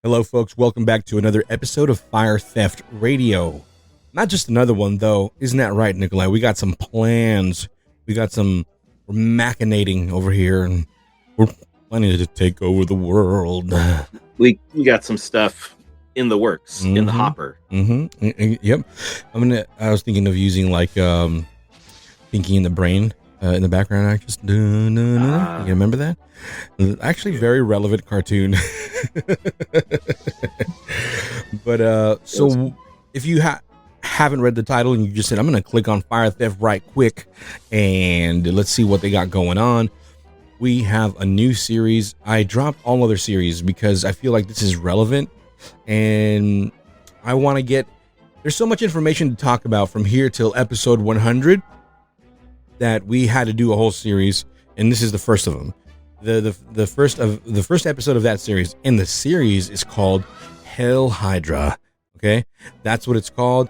Hello, folks. Welcome back to another episode of Fire Theft Radio. Not just another one, though. Isn't that right, Nikolai? We got some plans. We're machinating over here, and we're planning to take over the world. We got some stuff in the works, in the hopper. Yep. I was thinking of using thinking in the brain in the background actress. You remember that? Actually, very relevant cartoon. But so if you haven't read the title and you just said, I'm going to click on Fire Theft right quick and let's see what they got going on. We have a new series. I dropped all other series because I feel like this is relevant and I want to there's so much information to talk about from here till episode 100 that we had to do a whole series, and this is the first of them. The first episode of that series, and the series is called HYDRA. Okay, that's what it's called.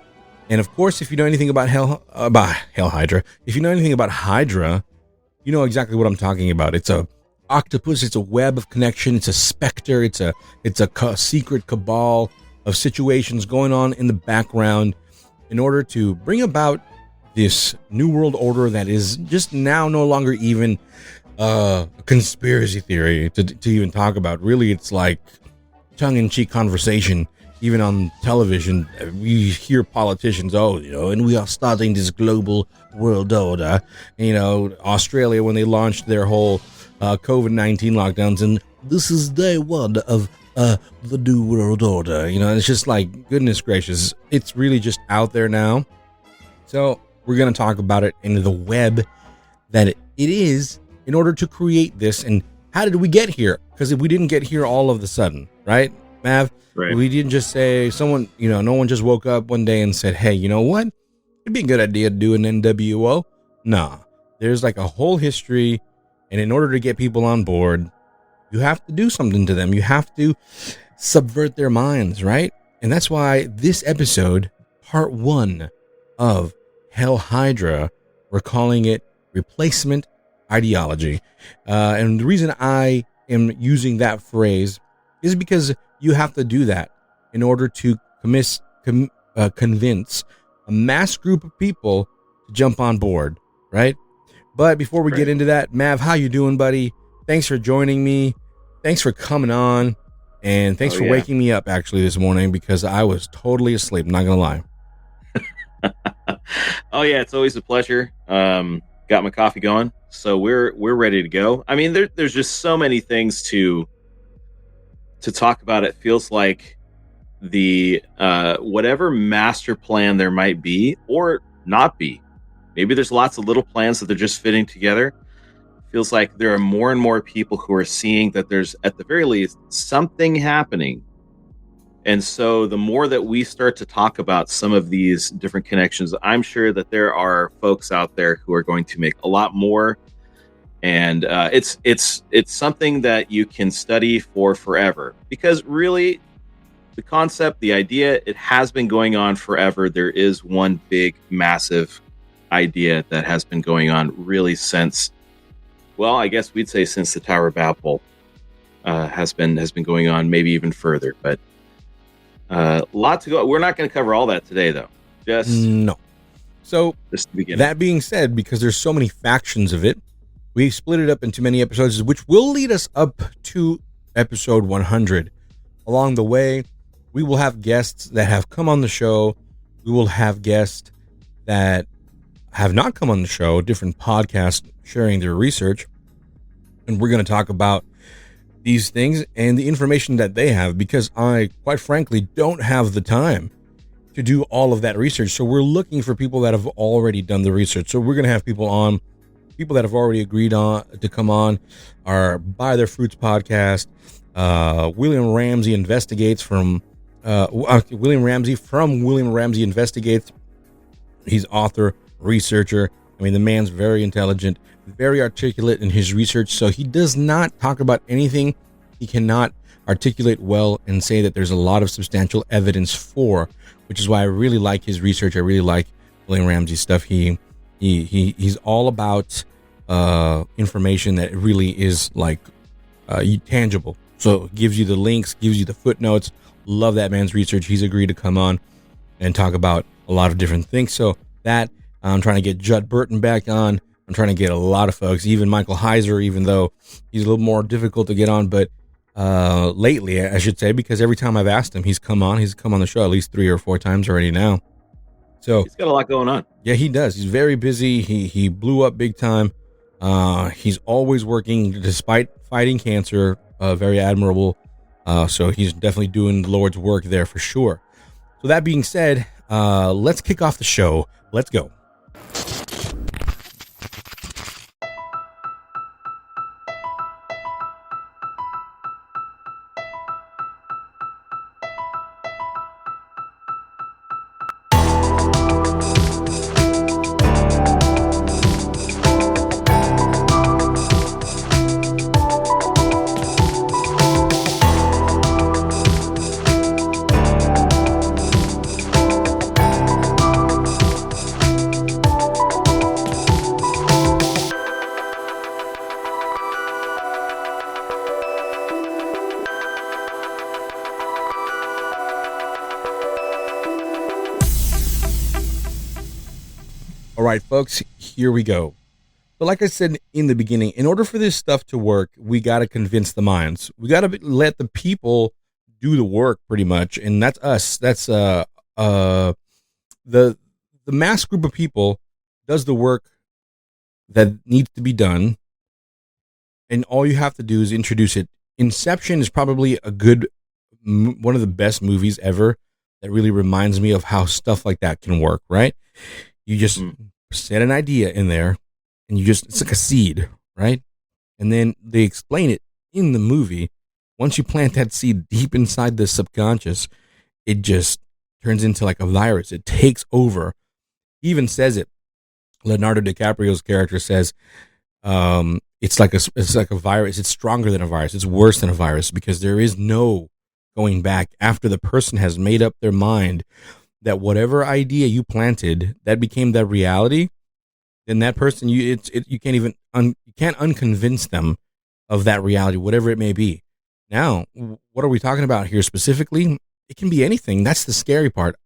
And of course, if you know anything about HYDRA, if you know anything about Hydra, you know exactly what I'm talking about. It's a octopus. It's a web of connection. It's a specter. It's a secret cabal of situations going on in the background in order to bring about this new world order that is just now no longer even a conspiracy theory to even talk about. Really, it's like tongue-in-cheek conversation. Even on television, we hear politicians, and we are starting this global world order. Australia, when they launched their whole COVID-19 lockdowns, and this is day one of the new world order. It's just like, goodness gracious, it's really just out there now. So we're going to talk about it in the web that it is in order to create this. And how did we get here? Because we didn't get here all of a sudden, right, Mav? Right. We didn't just say no one just woke up one day and said, hey, you know what? It'd be a good idea to do an NWO. Nah, there's like a whole history. And in order to get people on board, you have to do something to them. You have to subvert their minds, right? And that's why this episode, part 1 of HYDRA, we're calling it Replacement Ideology. And the reason I am using that phrase is because you have to do that in order to convince a mass group of people to jump on board, right? But before we get into that, Mav, how you doing, buddy? Thanks for joining me. Thanks for coming on. And thanks for waking me up, actually, this morning, because I was totally asleep, not going to lie. Oh, yeah, it's always a pleasure. Got my coffee going, so we're ready to go. I mean, there's just so many things to talk about. It feels like the whatever master plan there might be or not be, maybe there's lots of little plans that they're just fitting together. Feels like there are more and more people who are seeing that there's, at the very least, something happening. And so the more that we start to talk about some of these different connections, I'm sure that there are folks out there who are going to make a lot more. And it's something that you can study for forever, because really the concept, the idea, it has been going on forever. There is one big, massive idea that has been going on really since, well, I guess we'd say since the Tower of Babel has been going on, maybe even further. But a lot to go. We're not going to cover all that today, though. No. So just the beginning. That being said, because there's so many factions of it, we split it up into many episodes, which will lead us up to episode 100. Along the way, we will have guests that have come on the show. We will have guests that have not come on the show, different podcasts sharing their research. And we're going to talk about these things and the information that they have, because I, quite frankly, don't have the time to do all of that research. So we're looking for people that have already done the research. So we're going to have people on. People that have already agreed on to come on are Buy Their Fruits podcast. William Ramsey investigates from William Ramsey Investigates. He's author, researcher. I mean, the man's very intelligent, very articulate in his research. So he does not talk about anything he cannot articulate well and say that there's a lot of substantial evidence for, which is why I really like his research. I really like William Ramsey's stuff. He's all about information that really is like tangible, So it gives you the links, gives you the footnotes. Love that man's research. He's agreed to come on and talk about a lot of different things. So that I'm trying to get Judd Burton back on. I'm trying to get a lot of folks, even Michael HYDRA, even though he's a little more difficult to get on, but lately, I should say, because every time I've asked him, he's come on the show at least 3 or 4 times already now. So he's got a lot going on. Yeah, he does. He's very busy. He blew up big time. He's always working despite fighting cancer. Very admirable. So he's definitely doing the Lord's work there for sure. So that being said, let's kick off the show. Let's go. All right, folks, here we go. But like I said in the beginning, in order for this stuff to work, we got to convince the minds. We got to let the people do the work pretty much. And that's us. That's the mass group of people does the work that needs to be done. And all you have to do is introduce it. Inception is probably one of the best movies ever that really reminds me of how stuff like that can work, right? You just set an idea in there and it's like a seed, right? And then they explain it in the movie. Once you plant that seed deep inside the subconscious, it just turns into like a virus. It takes over. He even says it. Leonardo DiCaprio's character says, it's like a virus. It's stronger than a virus. It's worse than a virus because there is no going back after the person has made up their mind that whatever idea you planted that became that reality, then that person you can't unconvince them of that reality, whatever it may be. Now, what are we talking about here specifically? It can be anything. That's the scary part.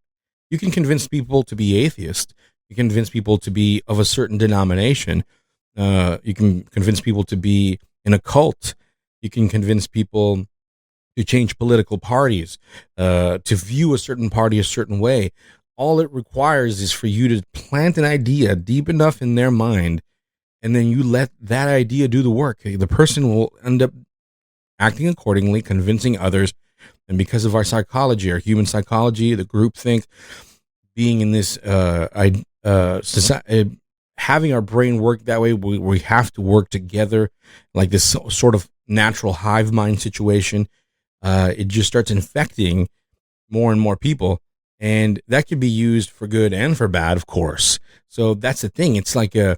You can convince people to be atheist. You can convince people to be of a certain denomination. You can convince people to be in a cult. You can convince people to change political parties, to view a certain party a certain way. All it requires is for you to plant an idea deep enough in their mind, and then you let that idea do the work. The person will end up acting accordingly, convincing others. And because of our psychology, our human psychology, the groupthink, being in this society, having our brain work that way, we have to work together, like this sort of natural hive mind situation. It just starts infecting more and more people, and that could be used for good and for bad, of course. So that's the thing. It's like I'm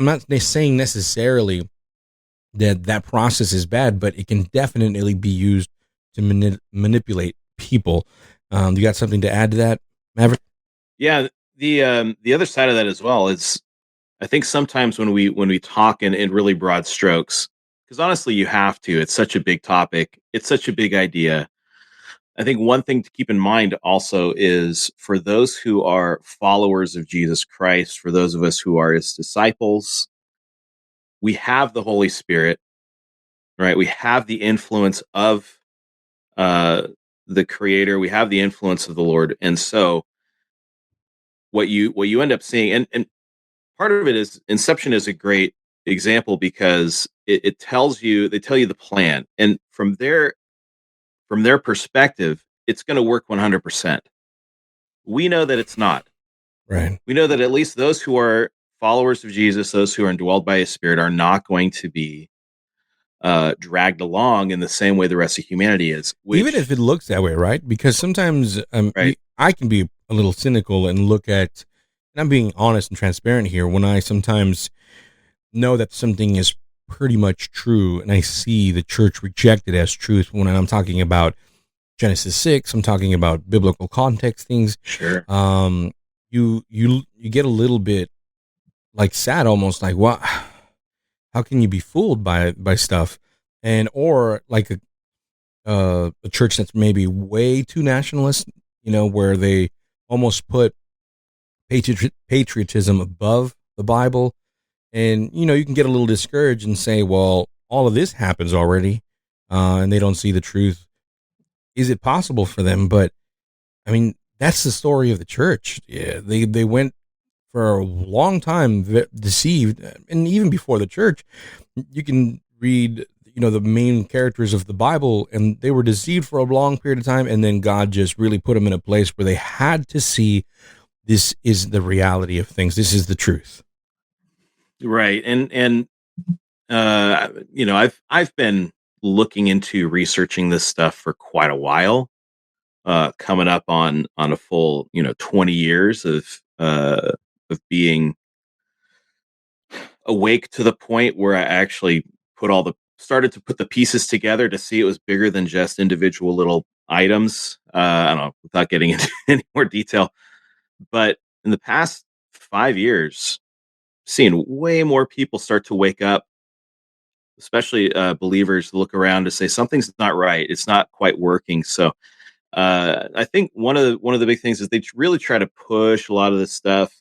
not saying necessarily that process is bad, but it can definitely be used to manipulate people. You got something to add to that, Maverick? Yeah, the other side of that as well is, I think sometimes when we talk in really broad strokes, because honestly, you have to. It's such a big topic. It's such a big idea. I think one thing to keep in mind also is for those who are followers of Jesus Christ, for those of us who are his disciples, we have the Holy Spirit, right? We have the influence of the Creator. We have the influence of the Lord. And so what you end up seeing, and part of it is Inception is a great example because they tell you the plan, and from their perspective, it's going to work 100%. We know that it's not. Right. We know that at least those who are followers of Jesus, those who are indwelled by his Spirit, are not going to be dragged along in the same way the rest of humanity is. Even if it looks that way, right? Because sometimes right. I can be a little cynical and look at, and I'm being honest and transparent here, when I sometimes know that something is pretty much true and I see the church reject it as truth. When I'm talking about Genesis 6, I'm talking about biblical context things. Sure. You get a little bit like sad, almost like, what? How can you be fooled by stuff? and or like a church that's maybe way too nationalist, where they almost put patriotism above the Bible. And, you can get a little discouraged and say, well, all of this happens already, and they don't see the truth. Is it possible for them? But, I mean, that's the story of the church. Yeah, they went for a long time deceived. And even before the church, you can read, the main characters of the Bible, and they were deceived for a long period of time. And then God just really put them in a place where they had to see this is the reality of things. This is the truth. Right. And I've been looking into researching this stuff for quite a while, coming up on a full 20 years of being awake to the point where I actually started to put the pieces together to see it was bigger than just individual little items. I don't know, without getting into any more detail, but in the past 5 years, seeing way more people start to wake up, especially believers, look around to say something's not right. It's not quite working. So I think one of the big things is they really try to push a lot of this stuff.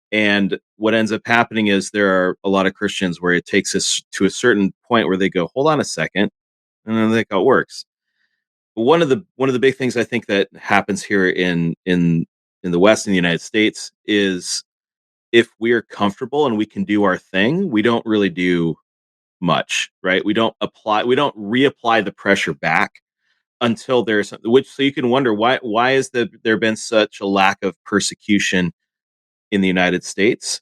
And what ends up happening is there are a lot of Christians where it takes us to a certain point where they go, hold on a second, and then they go, it works. But one of the big things I think that happens here in the West, in the United States, is if we're comfortable and we can do our thing, we don't really do much, right? We don't reapply the pressure back until there's which. So you can wonder why is there been such a lack of persecution in the United States,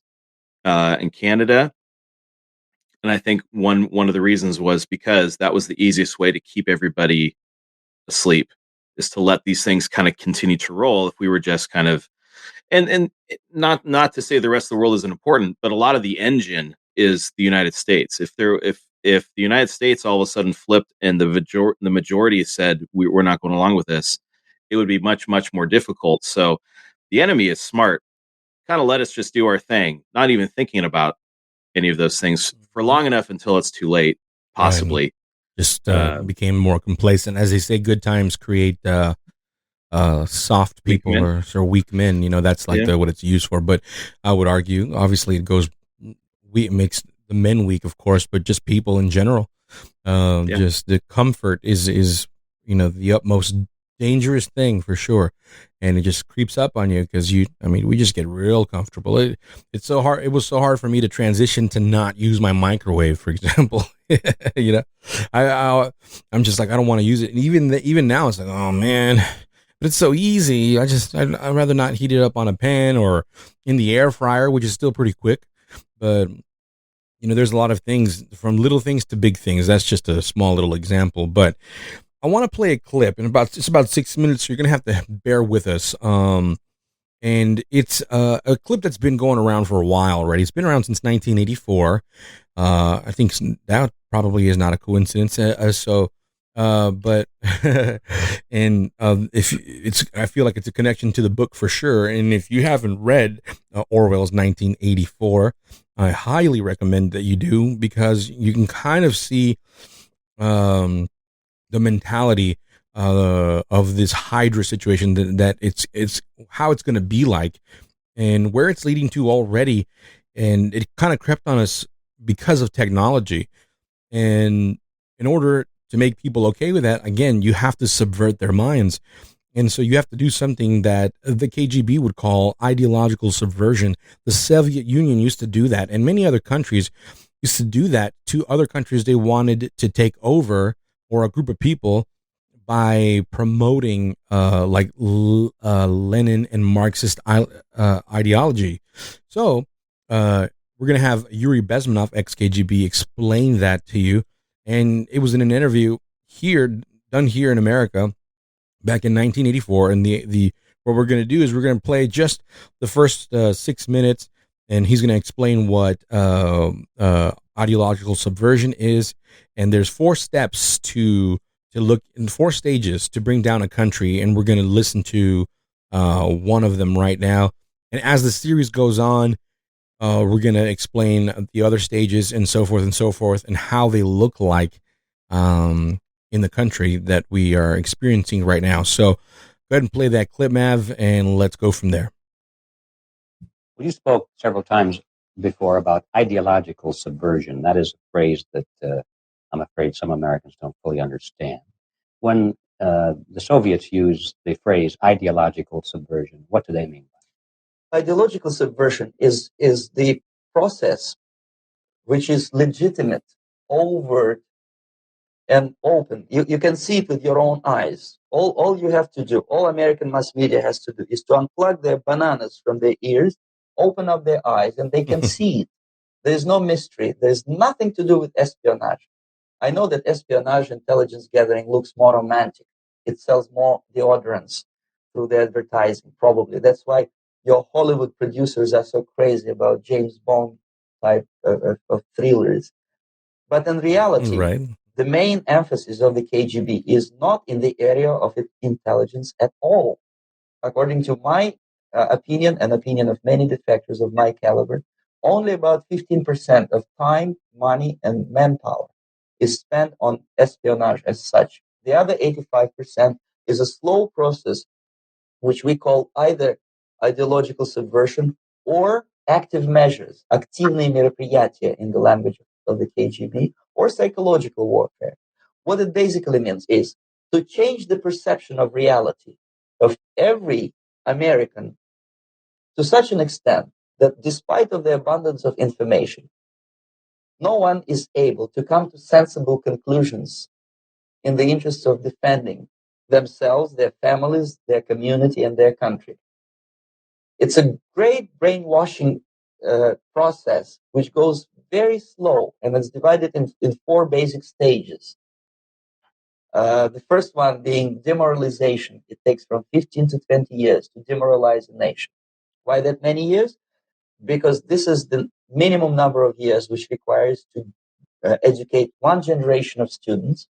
and Canada. And I think one of the reasons was because that was the easiest way to keep everybody asleep, is to let these things kind of continue to roll. If we were just kind of, and not to say the rest of the world isn't important, but a lot of the engine is the United States. If the United States all of a sudden flipped and the majority said we're not going along with this, it would be much, much more difficult. So the enemy is smart. Kind of let us just do our thing, not even thinking about any of those things for long enough until it's too late, possibly. Just became more complacent. As they say, good times create soft people or weak men. That's like what it's used for. But I would argue, obviously, it makes the men weak, of course, but just people in general. Just the comfort is the utmost dangerous thing for sure, and it just creeps up on you because we just get real comfortable. It's so hard. It was so hard for me to transition to not use my microwave, for example. I'm just like, I don't want to use it, and even now it's like, oh man, but it's so easy. I'd rather not heat it up on a pan or in the air fryer, which is still pretty quick. But there's a lot of things, from little things to big things. That's just a small little example, but I want to play a clip, and it's about 6 minutes, so you're going to have to bear with us. And it's a clip that's been going around for a while already. It's been around since 1984. I think that probably is not a coincidence. But and I feel like it's a connection to the book for sure. And if you haven't read Orwell's 1984, I highly recommend that you do, because you can kind of see the mentality of this HYDRA situation, that it's how it's going to be like and where it's leading to already. And it kind of crept on us because of technology. And in order to make people okay with that, again, you have to subvert their minds. And so you have to do something that the KGB would call ideological subversion. The Soviet Union used to do that, and many other countries used to do that to other countries they wanted to take over, or a group of people, by promoting Lenin and Marxist ideology. So we're going to have Yuri Bezmenov, ex-KGB, explain that to you. And it was in an interview done here in America back in 1984. And what we're going to do is we're going to play just the first 6 minutes, and he's going to explain what ideological subversion is. And there's 4 steps to look in, 4 stages to bring down a country, and we're going to listen to one of them right now. And as the series goes on, we're going to explain the other stages and so forth and how they look like. in the country that we are experiencing right now. So go ahead and play that clip, Mav, and let's go from there. Well, you spoke several times before about ideological subversion. That is a phrase that I'm afraid some Americans don't fully understand. When the Soviets used the phrase ideological subversion, what do they mean by it? Ideological subversion is the process which is legitimate, overt, and open. You can see it with your own eyes. All you have to do, all American mass media has to do, is to unplug their bananas from their ears, open up their eyes, and they can see it. There's no mystery. There's nothing to do with espionage. I know that espionage intelligence gathering looks more romantic. It sells more deodorants through the advertising, probably. That's why your Hollywood producers are so crazy about James Bond type of thrillers. But in reality, Right. the main emphasis of the KGB is not in the area of intelligence at all. According to my opinion and opinion of many defectors of my caliber, only about 15% of time, money, and manpower is spent on espionage as such. The other 85% is a slow process, which we call either ideological subversion or active measures, активные мероприятия in the language of the KGB, or psychological warfare. What it basically means is to change the perception of reality of every American to such an extent that despite of the abundance of information, no one is able to come to sensible conclusions in the interests of defending themselves, their families, their community, and their country. It's a great brainwashing process which goes very slow, and it's divided in four basic stages. The first one being demoralization. It takes from 15 to 20 years to demoralize a nation. Why that many years? Because this is the minimum number of years which requires to educate one generation of students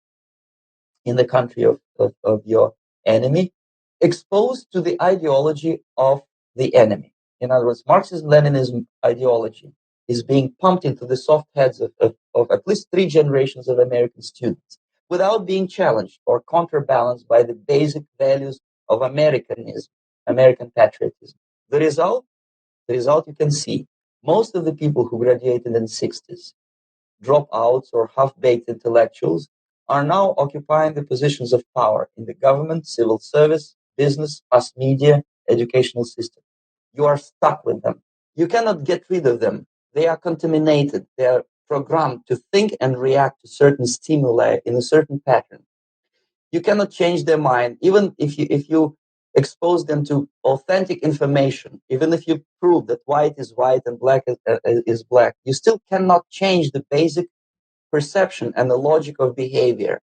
in the country of your enemy, exposed to the ideology of the enemy. In other words, Marxism-Leninism ideology is being pumped into the soft heads of at least three generations of American students without being challenged or counterbalanced by the basic values of Americanism, American patriotism. The result you can see. Most of the people who graduated in the 60s, dropouts or half-baked intellectuals, are now occupying the positions of power in the government, civil service, business, mass media, educational system. You are stuck with them. You cannot get rid of them. They are contaminated. They are programmed to think and react to certain stimuli in a certain pattern. You cannot change their mind, even if you expose them to authentic information, even if you prove that white is white and black is black, you still cannot change the basic perception and the logic of behavior.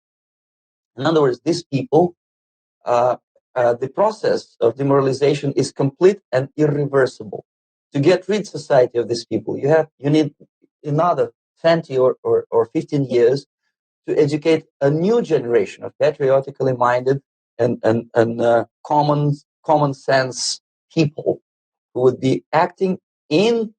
In other words, these people, the process of demoralization is complete and irreversible. To get rid society of these people, you need another 20 or 15 years to educate a new generation of patriotically minded and common sense people who would be acting in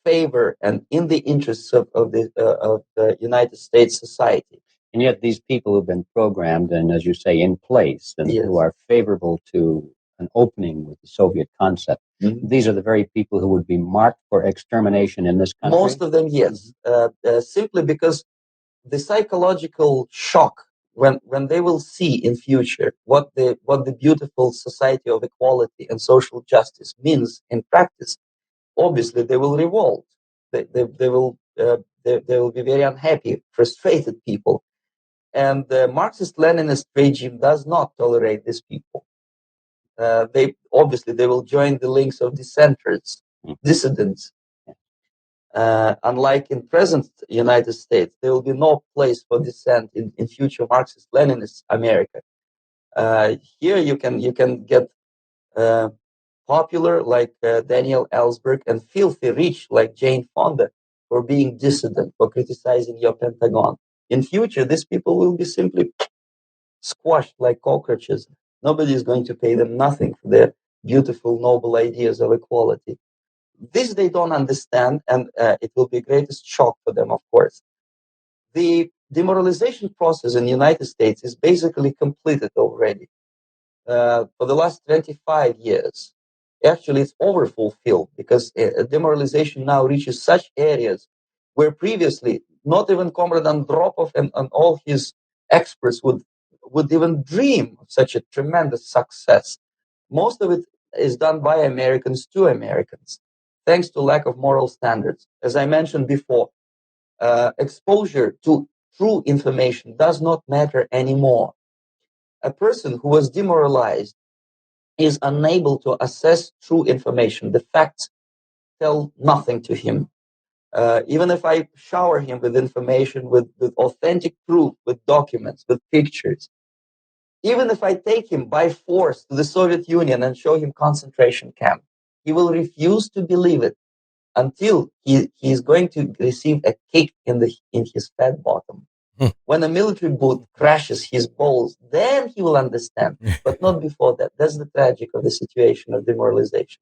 favor and in the interests of the United States society. And yet these people who've been programmed and, as you say, in place and Yes. who are favorable to an opening with the Soviet concept, these are the very people who would be marked for extermination in this country? Most of them, yes. Simply because the psychological shock when they will see in future what the beautiful society of equality and social justice means in practice, obviously they will revolt. They will be very unhappy, frustrated people. And the Marxist-Leninist regime does not tolerate these people. They will join the links of dissenters, dissidents. Unlike in present United States, there will be no place for dissent in future Marxist-Leninist America. Here you can get popular like Daniel Ellsberg and filthy rich like Jane Fonda for being dissident, for criticizing your Pentagon. In future, these people will be simply squashed like cockroaches. Nobody is going to pay them nothing for their beautiful, noble ideas of equality. This they don't understand, and it will be greatest shock for them, of course. The demoralization process in the United States is basically completed already. For the last 25 years, actually it's overfulfilled, because demoralization now reaches such areas where previously not even Comrade Andropov and all his experts would even dream of such a tremendous success. Most of it is done by Americans to Americans, thanks to lack of moral standards. As I mentioned before, exposure to true information does not matter anymore. A person who was demoralized is unable to assess true information. The facts tell nothing to him. Even if I shower him with information, with authentic proof, with documents, with pictures, even if I take him by force to the Soviet Union and show him concentration camp, he will refuse to believe it until he is going to receive a kick in his fat bottom. When a military boot crashes his balls, then he will understand, but not before that. That's the tragic of the situation of demoralization.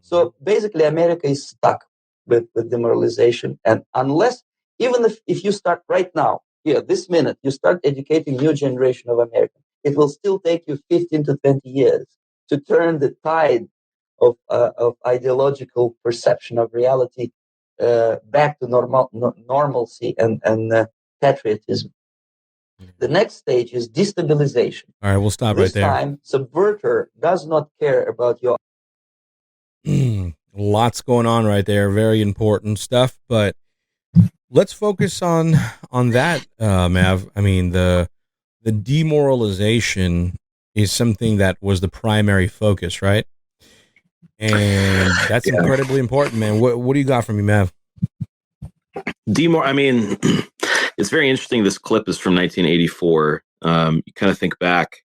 So basically, America is stuck with demoralization. And unless, even if you start right now, here, this minute, you start educating new generation of Americans, it will still take you 15 to 20 years to turn the tide of ideological perception of reality back to normalcy and patriotism. The next stage is destabilization. All right, we'll stop right there. This time, subverter does not care about your... Lots going on right there. Very important stuff, but let's focus on that, Mav. I mean, the demoralization is something that was the primary focus, right? And that's incredibly important, man. What do you got from me, Mav? I mean, it's very interesting. This clip is from 1984. You kind of think back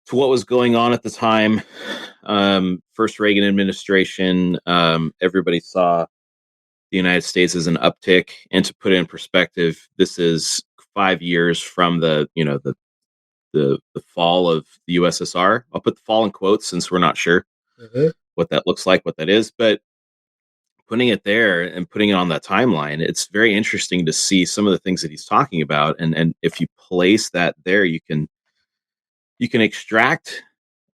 to what was going on at the time. First Reagan administration, everybody saw the United States as an uptick. And to put it in perspective, this is 5 years from the fall of the USSR. I'll put the fall in quotes since we're not sure what that looks like, what that is. But putting it there and putting it on that timeline, it's very interesting to see some of the things that he's talking about. And if you place that there, you can extract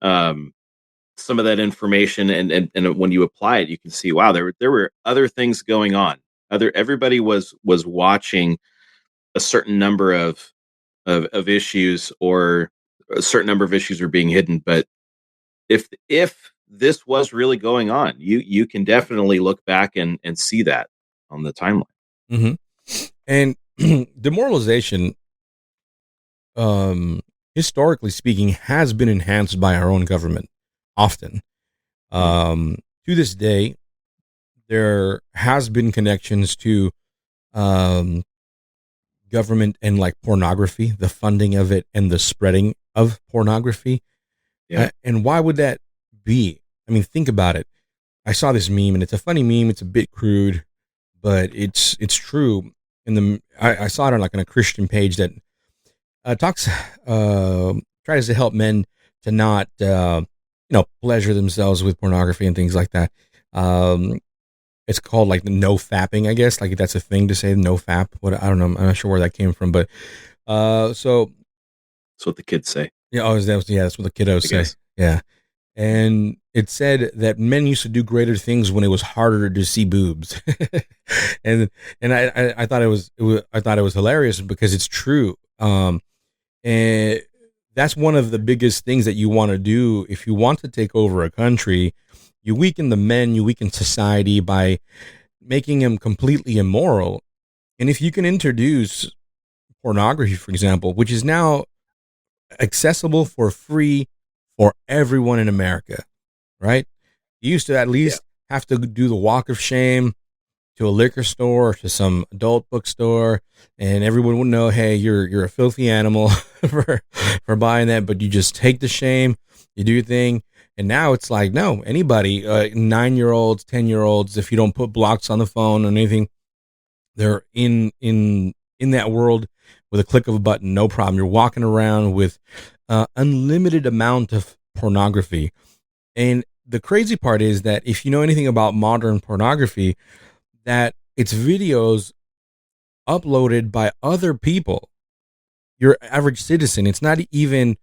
some of that information, and when you apply it, you can see, wow, there were other things going on. Everybody was watching a certain number of issues, or a certain number of issues were being hidden. But if this was really going on, you can definitely look back and see that on the timeline. Mm-hmm. And demoralization, historically speaking, has been enhanced by our own government often. To this day, there has been connections to government and like pornography, the funding of it and the spreading of pornography. Yeah. And why would that be? I mean, think about it. I saw this meme, and it's a funny meme. It's a bit crude, but it's true. And I saw it on a Christian page that tries to help men to not pleasure themselves with pornography and things like that. It's called like the no fapping, I guess. Like that's a thing to say, no fap. What, I don't know. I'm not sure where that came from, but so that's what the kids say. Yeah, that's what the kiddos say. Yeah. And it said that men used to do greater things when it was harder to see boobs. and I thought it was hilarious because it's true. And that's one of the biggest things that you want to do if you want to take over a country. You weaken the men, you weaken society by making them completely immoral. And if you can introduce pornography, for example, which is now accessible for free for everyone in America, right? You used to at least have to do the walk of shame to a liquor store or to some adult bookstore, and everyone would know, hey, you're a filthy animal for buying that, but you just take the shame, you do your thing. And now it's like, no, anybody, 9-year-olds, 10-year-olds, if you don't put blocks on the phone or anything, they're in that world with a click of a button, no problem. You're walking around with unlimited amount of pornography. And the crazy part is that if you know anything about modern pornography, that it's videos uploaded by other people, your average citizen. It's not even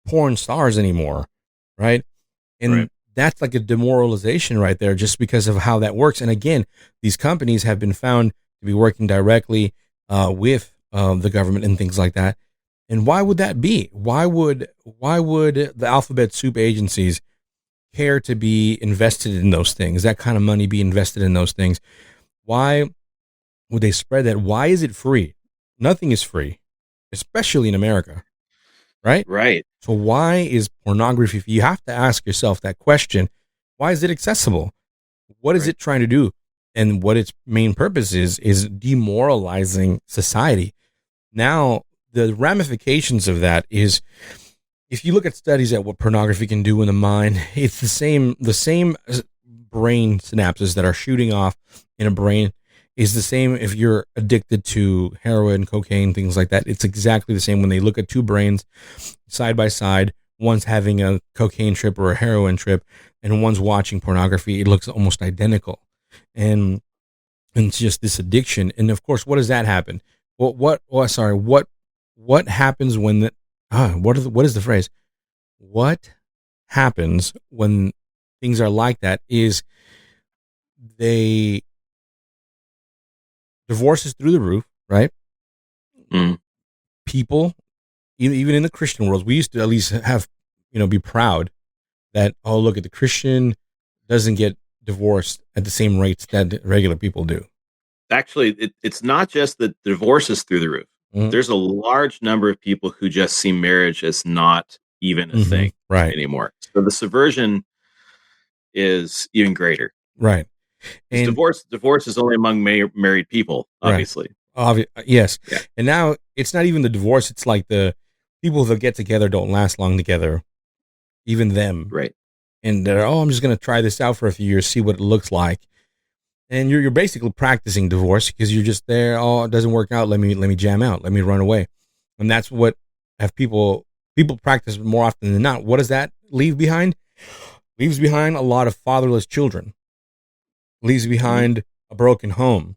porn stars anymore, right? And Right. that's like a demoralization right there, just because of how that works. And again, these companies have been found to be working directly with the government and things like that. And why would that be? Why would the alphabet soup agencies care to be invested in those things? That kind of money be invested in those things? Why would they spread that? Why is it free? Nothing is free, especially in America, right? Right. So why is pornography? If you have to ask yourself that question, why is it accessible? What is Right. it trying to do? And what its main purpose is demoralizing society. Now, the ramifications of that is, if you look at studies at what pornography can do in the mind, it's the same brain synapses that are shooting off in a brain is the same if you're addicted to heroin, cocaine, things like that. It's exactly the same when they look at two brains side by side, one's having a cocaine trip or a heroin trip and one's watching pornography. It looks almost identical. And it's just this addiction. And of course, what does that happen? What happens when what is the phrase? What happens when things are like that is divorce is through the roof, right? Mm. People, even in the Christian world, we used to at least have, be proud that, oh, look at the Christian doesn't get divorced at the same rates that regular people do. Actually, it's not just that divorce is through the roof. Mhm. There's a large number of people who just see marriage as not even a thing Right. anymore. So the subversion is even greater. Right. 'Cause And divorce is only among married people, Right. obviously. Yes. Yeah. And now it's not even the divorce. It's like the people that get together don't last long together, even them. Right. And they're, I'm just going to try this out for a few years, see what it looks like. And you're basically practicing divorce because you're just there. Oh, it doesn't work out. Let me jam out. Let me run away. And that's what have people practice more often than not. What does that leave behind? Leaves behind a lot of fatherless children. Leaves behind a broken home.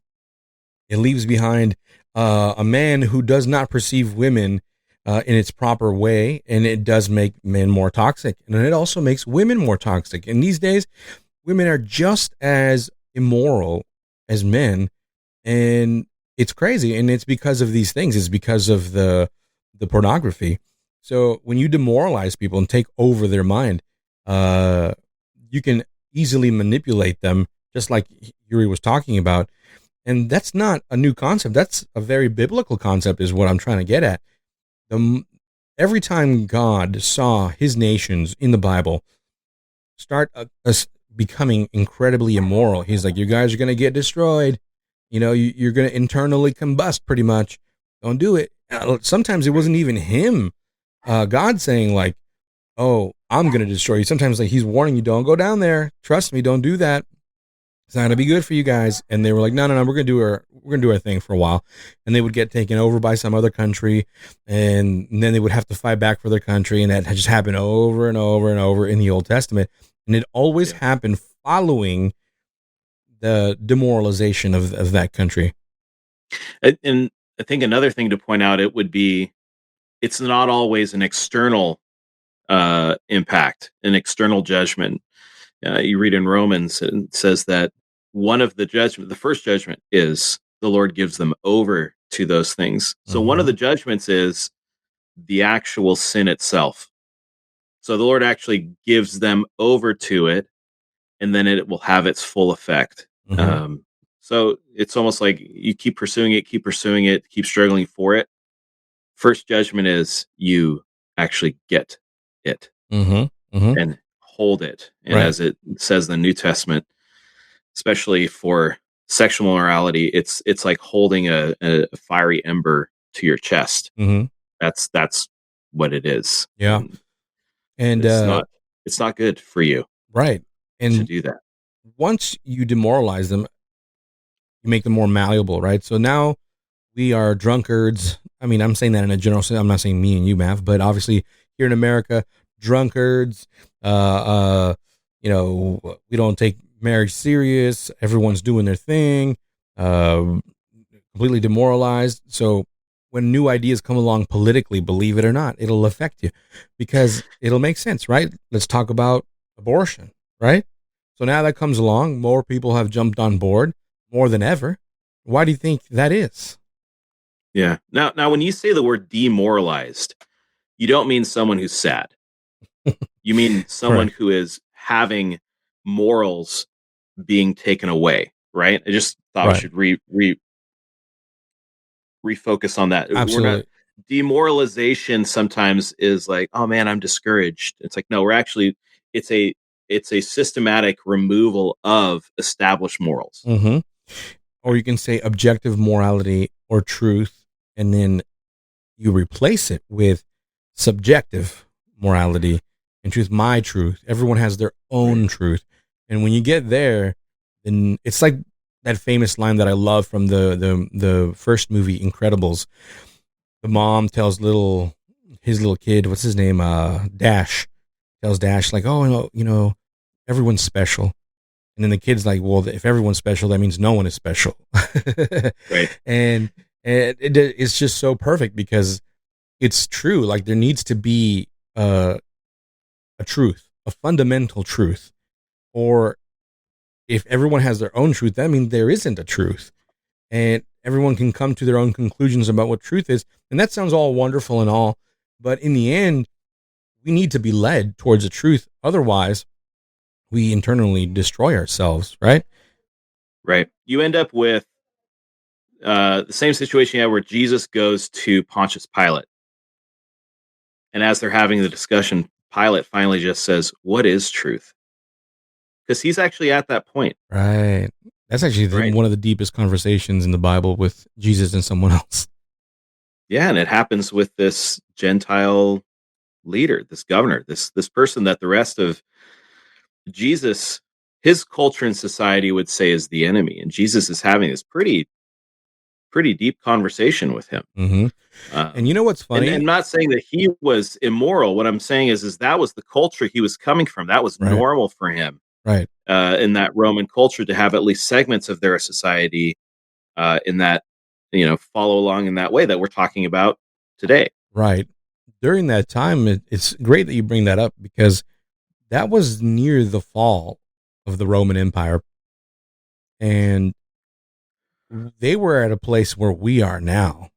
It leaves behind a man who does not perceive women in its proper way, and it does make men more toxic, and it also makes women more toxic. And these days, women are just as immoral as men, and it's crazy. And it's because of these things. It's because of the pornography. So when you demoralize people and take over their mind, you can easily manipulate them, just like Yuri was talking about. And that's not a new concept. That's a very biblical concept, is what I'm trying to get at. Every time God saw his nations in the Bible start becoming incredibly immoral, he's like, you guys are going to get destroyed. You're going to internally combust pretty much. Don't do it. Sometimes it wasn't even him, God saying like, oh, I'm going to destroy you. Sometimes like he's warning you, don't go down there. Trust me, don't do that. It's not gonna be good for you guys. And they were like, no, we're gonna do our thing for a while. And they would get taken over by some other country, and then they would have to fight back for their country. And that just happened over and over and over in the Old Testament. And it always happened following the demoralization of that country. And I think another thing to point out, it would be, it's not always an external impact, an external judgment. You read in Romans, and it says that the first judgment is the Lord gives them over to those things. So one of the judgments is the actual sin itself. So the Lord actually gives them over to it, and then it will have its full effect. So it's almost like you keep pursuing it, keep struggling for it. First judgment is you actually get it. And hold it. And as it says in the New Testament, especially for sexual morality, it's like holding a fiery ember to your chest. That's what it is. Yeah. And it's not good for you. Right. And to do that. Once you demoralize them, you make them more malleable, right? So now we are drunkards. I mean, I'm saying that in a general sense. I'm not saying me and you, Mav, but obviously here in America, drunkards, we don't take marriage serious. Everyone's doing their thing. completely demoralized. So when new ideas come along politically, believe it or not, it'll affect you because it'll make sense, right? Let's talk about abortion, right? So now that comes along, more people have jumped on board more than ever. Why do you think that is? Yeah. Now, when you say the word demoralized, you don't mean someone who's sad. You mean someone Correct. who is having morals being taken away, right? I just thought we Right. should refocus on that. We're not Absolutely. demoralization sometimes is like, oh man, I'm discouraged. It's like, no, we're actually it's a it's a systematic removal of established morals. Mm-hmm. Or you can say objective morality or truth, and then you replace it with subjective morality and truth. My truth. Everyone has their own Right. truth, and when you get there, then it's like that famous line that I love from the first movie, Incredibles. The mom tells his little kid, what's his name, Dash, tells Dash like, oh no, everyone's special. And then the kid's like, well, if everyone's special, that means no one is special. Right. and it's just so perfect because it's true. Like there needs to be a truth, a fundamental truth. Or if everyone has their own truth, that means there isn't a truth. And everyone can come to their own conclusions about what truth is. And that sounds all wonderful and all. But in the end, we need to be led towards the truth. Otherwise, we internally destroy ourselves, right? Right. You end up with the same situation you had where Jesus goes to Pontius Pilate. And as they're having the discussion, Pilate finally just says, what is truth? Because he's actually at that point. Right. That's actually Right. one of the deepest conversations in the Bible with Jesus and someone else. Yeah. And it happens with this Gentile leader, this governor, this person that the rest of Jesus, his culture and society would say is the enemy. And Jesus is having this pretty deep conversation with him. Mm-hmm. And you know what's funny? And I'm not saying that he was immoral. What I'm saying is that was the culture he was coming from. That was Right. normal for him. Right. In that Roman culture to have at least segments of their society in that, follow along in that way that we're talking about today. Right. During that time, it's great that you bring that up because that was near the fall of the Roman Empire. And they were at a place where we are now,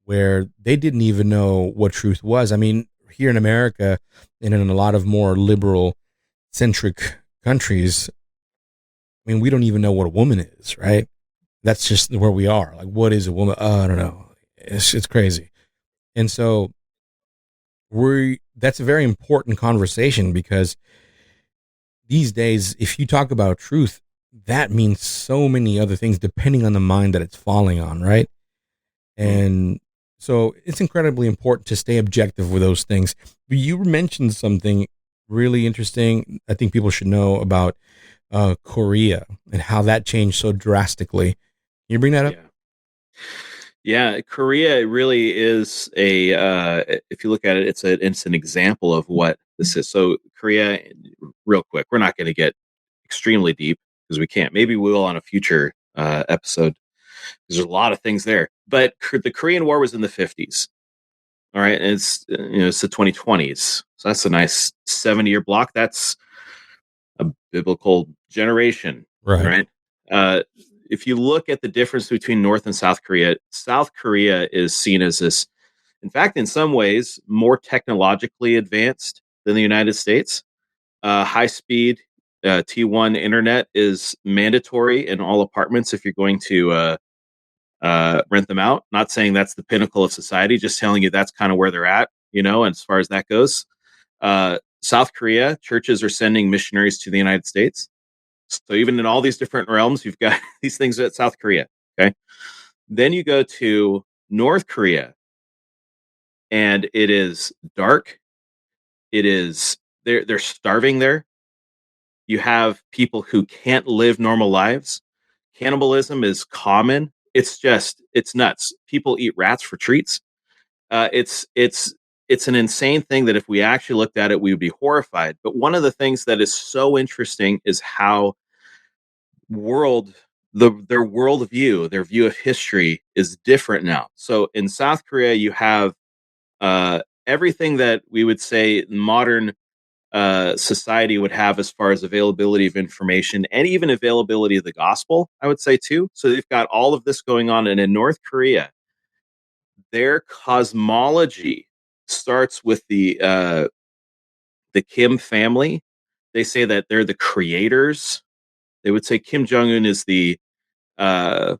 where they didn't even know what truth was. I mean, here in America and in a lot of more liberal centric countries, I mean, we don't even know what a woman is, right? That's just where we are. Like, what is a woman? I don't know. It's crazy. And so that's a very important conversation because these days, if you talk about truth, that means so many other things depending on the mind that it's falling on, right? And so it's incredibly important to stay objective with those things. But you mentioned something really interesting. I think people should know about Korea and how that changed so drastically. Can you bring that up? Yeah, Korea really is if you look at it, it's an example of what this is. So Korea, real quick, we're not going to get extremely deep because we can't. Maybe we will on a future episode. There's a lot of things there. But the Korean War was in the 50s. All right. And it's the 2020s. So that's a nice 7-year block. That's a biblical generation. Right. If you look at the difference between North and South Korea is seen as this, in fact, in some ways, more technologically advanced than the United States. High speed T1 internet is mandatory in all apartments if you're going to rent them out. Not saying that's the pinnacle of society, just telling you that's kind of where they're at, as far as that goes. South Korea, churches are sending missionaries to the United States. So even in all these different realms, you've got these things at South Korea. Okay. Then you go to North Korea and it is dark. It is they're starving there. You have people who can't live normal lives. Cannibalism is common. It's nuts. People eat rats for treats. It's an insane thing that if we actually looked at it, we would be horrified. But one of the things that is so interesting is how their worldview, their view of history is different now. So in South Korea, you have everything that we would say modern society would have as far as availability of information and even availability of the gospel, I would say too. So they've got all of this going on. And in North Korea, their cosmology starts with the Kim family. They say that they're the creators. They would say Kim Jong Un uh,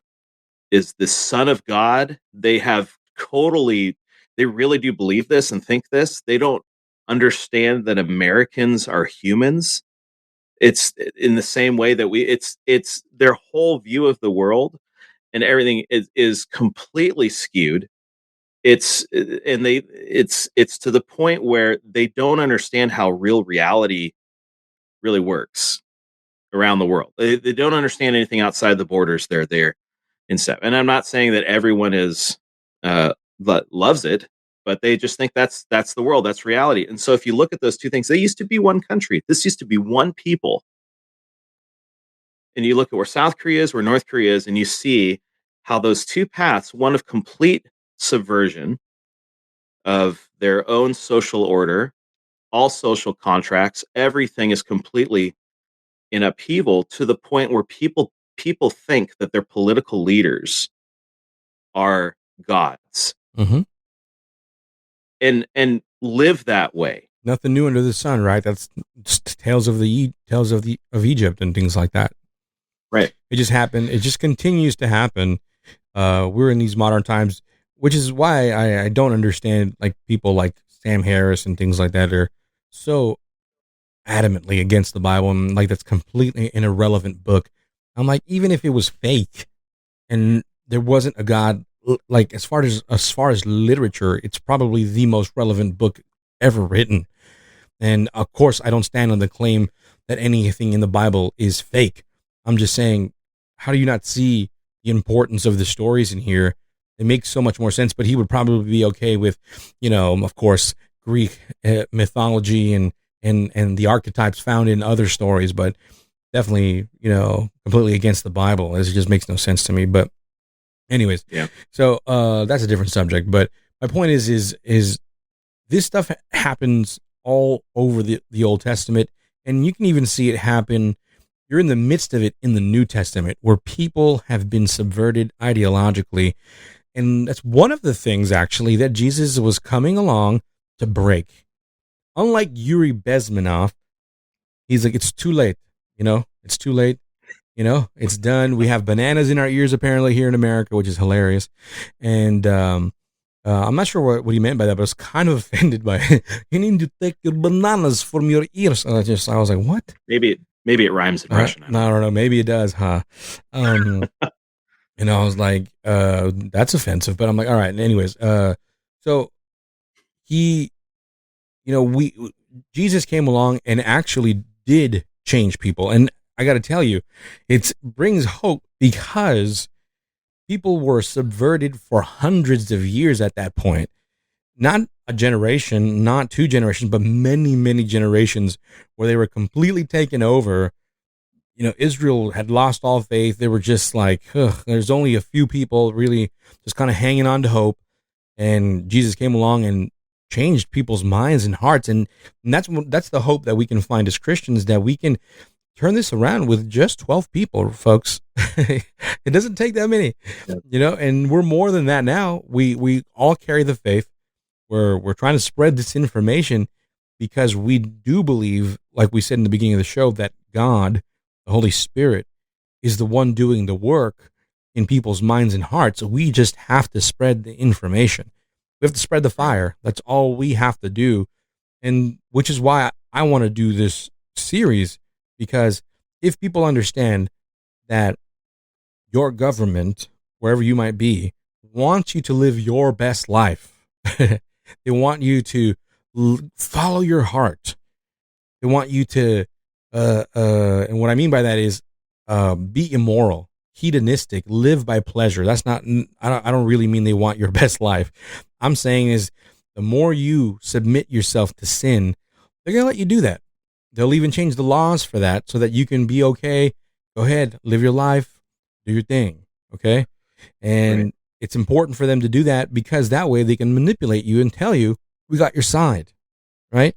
is the son of God. They have they really do believe this and think this. They don't understand that Americans are humans. It's in the same way that it's their whole view of the world and everything is completely skewed. It's to the point where they don't understand how real reality really works around the world. They don't understand anything outside the borders they're there and stuff. And I'm not saying that everyone is loves it, but they just think that's the world, that's reality. And so if you look at those two things, they used to be one country. This used to be one people. And you look at where South Korea is, where North Korea is, and you see how those two paths, one of complete subversion of their own social order, all social contracts, everything is completely in upheaval to the point where people think that their political leaders are gods. Mm-hmm. And live that way. Nothing new under the sun, right? That's tales of Egypt and things like that. Right. It just happened. It just continues to happen. We're in these modern times, which is why I don't understand like people like Sam Harris and things like that are so adamantly against the Bible and like that's completely an irrelevant book. I'm like, even if it was fake and there wasn't a God, like as far as literature, it's probably the most relevant book ever written. And of course, I don't stand on the claim that anything in the Bible is fake. I'm just saying, how do you not see the importance of the stories in here? It makes so much more sense. But he would probably be okay with, of course, Greek mythology and the archetypes found in other stories, but definitely, completely against the Bible. It just makes no sense to me. But anyways, yeah. So that's a different subject. But my point is this stuff happens all over the Old Testament, and you can even see it happen. You're in the midst of it in the New Testament, where people have been subverted ideologically. And that's one of the things, actually, that Jesus was coming along to break. Unlike Yuri Bezmenov, he's like, it's too late. It's too late. It's done. We have bananas in our ears, apparently, here in America, which is hilarious. And I'm not sure what he meant by that, but I was kind of offended by it. You need to take your bananas from your ears. I was like, what? Maybe it rhymes in Russian. I don't know. Maybe it does, huh? I was like, that's offensive. But I'm like, all right. Anyways, so he, Jesus came along and actually did change people. And I got to tell you, it brings hope because people were subverted for hundreds of years at that point. Not a generation, not two generations, but many, many generations where they were completely taken over. Israel had lost all faith. They were just like, there's only a few people really just kind of hanging on to hope. And Jesus came along and changed people's minds and hearts. And that's the hope that we can find as Christians, that we can turn this around with just 12 people, folks. It doesn't take that many, and we're more than that now. We all carry the faith. We're trying to spread this information because we do believe, like we said in the beginning of the show, that God, the Holy Spirit, is the one doing the work in people's minds and hearts. So we just have to spread the information. We have to spread the fire. That's all we have to do. And which is why I want to do this series, because if people understand that your government, wherever you might be, wants you to live your best life, they want you to follow your heart. They want you to, and what I mean by that is be immoral, hedonistic, live by pleasure. That's not, I don't really mean they want your best life. I'm saying is the more you submit yourself to sin, they're going to let you do that. They'll even change the laws for that so that you can be okay. Go ahead, live your life, do your thing. Okay. And it's important for them to do that because that way they can manipulate you and tell you, we got your side, right?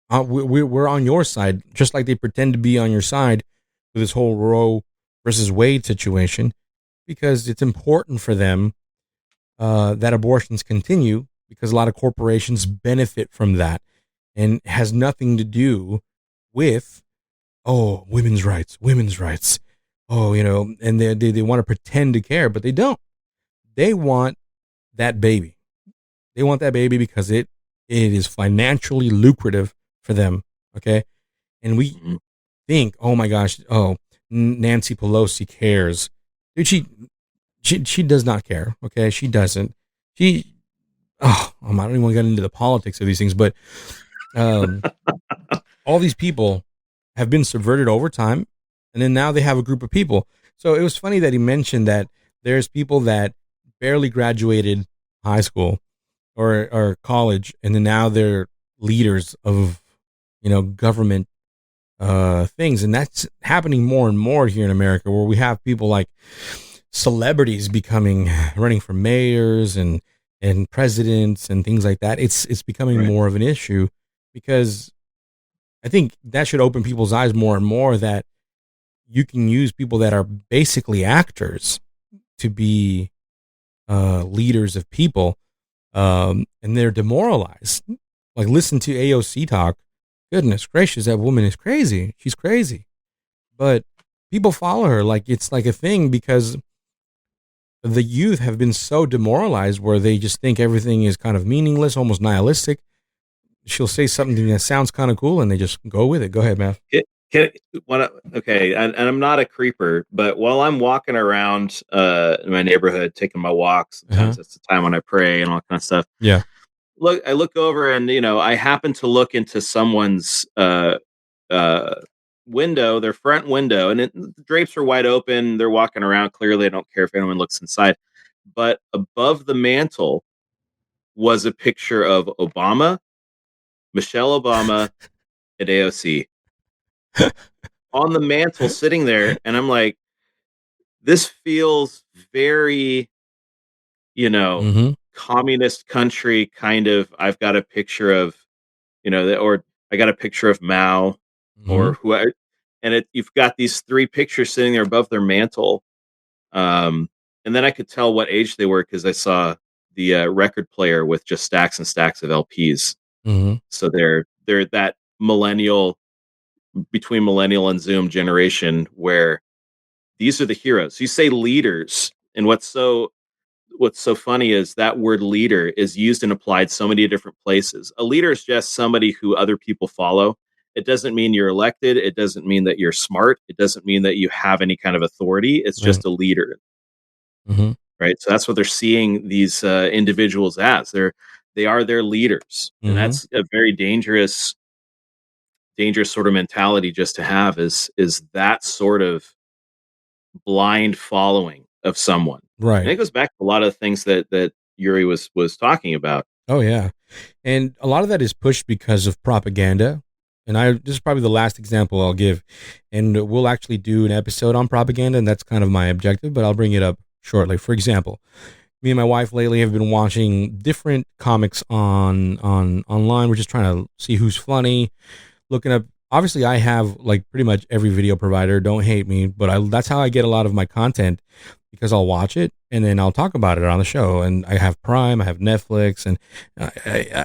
We're on your side, just like they pretend to be on your side with this whole Roe versus Wade situation, because it's important for them that abortions continue because a lot of corporations benefit from that, and it has nothing to do with, oh, women's rights. Oh, and they want to pretend to care, but they don't. They want that baby. They want that baby because it is financially lucrative for them. Okay. And we think, oh my gosh, Nancy Pelosi cares. Dude, she does not care. Okay. She doesn't. I don't even want to get into the politics of these things, but all these people have been subverted over time. And then now they have a group of people. So it was funny that he mentioned that there's people that barely graduated high school or college, and then now they're leaders of, government things. And that's happening more and more here in America, where we have people like celebrities running for mayors and presidents and things like that. It's becoming more of an issue, because I think that should open people's eyes more and more that you can use people that are basically actors to be leaders of people, and they're demoralized. Like, listen to AOC talk. Goodness gracious, that woman is crazy. She's crazy. But people follow her like it's like a thing, because the youth have been so demoralized where they just think everything is kind of meaningless, almost nihilistic. She'll say something that sounds kind of cool and they just go with it. Go ahead, Matt. Okay, and I'm not a creeper, but while I'm walking around in my neighborhood, taking my walks, sometimes that's the time when I pray and all that kind of stuff. Yeah. I look over and, I happen to look into someone's window, their front window, and the drapes are wide open. They're walking around. Clearly, I don't care if anyone looks inside. But above the mantle was a picture of Obama, Michelle Obama, and AOC on the mantle sitting there. And I'm like, this feels very, communist country kind of. I've got a picture of, or I got a picture of Mao or whoever. And you've got these three pictures sitting there above their mantle. And then I could tell what age they were because I saw the record player with just stacks and stacks of LPs. So they're that between millennial and Zoom generation where these are the heroes. You say leaders, and what's so funny is that word leader is used and applied so many different places. A leader is just somebody who other people follow. It doesn't mean you're elected. It doesn't mean that you're smart. It doesn't mean that you have any kind of authority. It's just a leader. Right. So that's what they're seeing these individuals as. They are their leaders. And that's a very dangerous sort of mentality just to have is that sort of blind following of someone. Right. And it goes back to a lot of things that Yuri was talking about. Oh yeah. And a lot of that is pushed because of propaganda. And this is probably the last example I'll give. And we'll actually do an episode on propaganda, and that's kind of my objective, but I'll bring it up shortly. For example, me and my wife lately have been watching different comics online. We're just trying to see who's funny, looking up. Obviously, I have like pretty much every video provider. Don't hate me, but that's how I get a lot of my content, because I'll watch it and then I'll talk about it on the show. And I have Prime, I have Netflix, and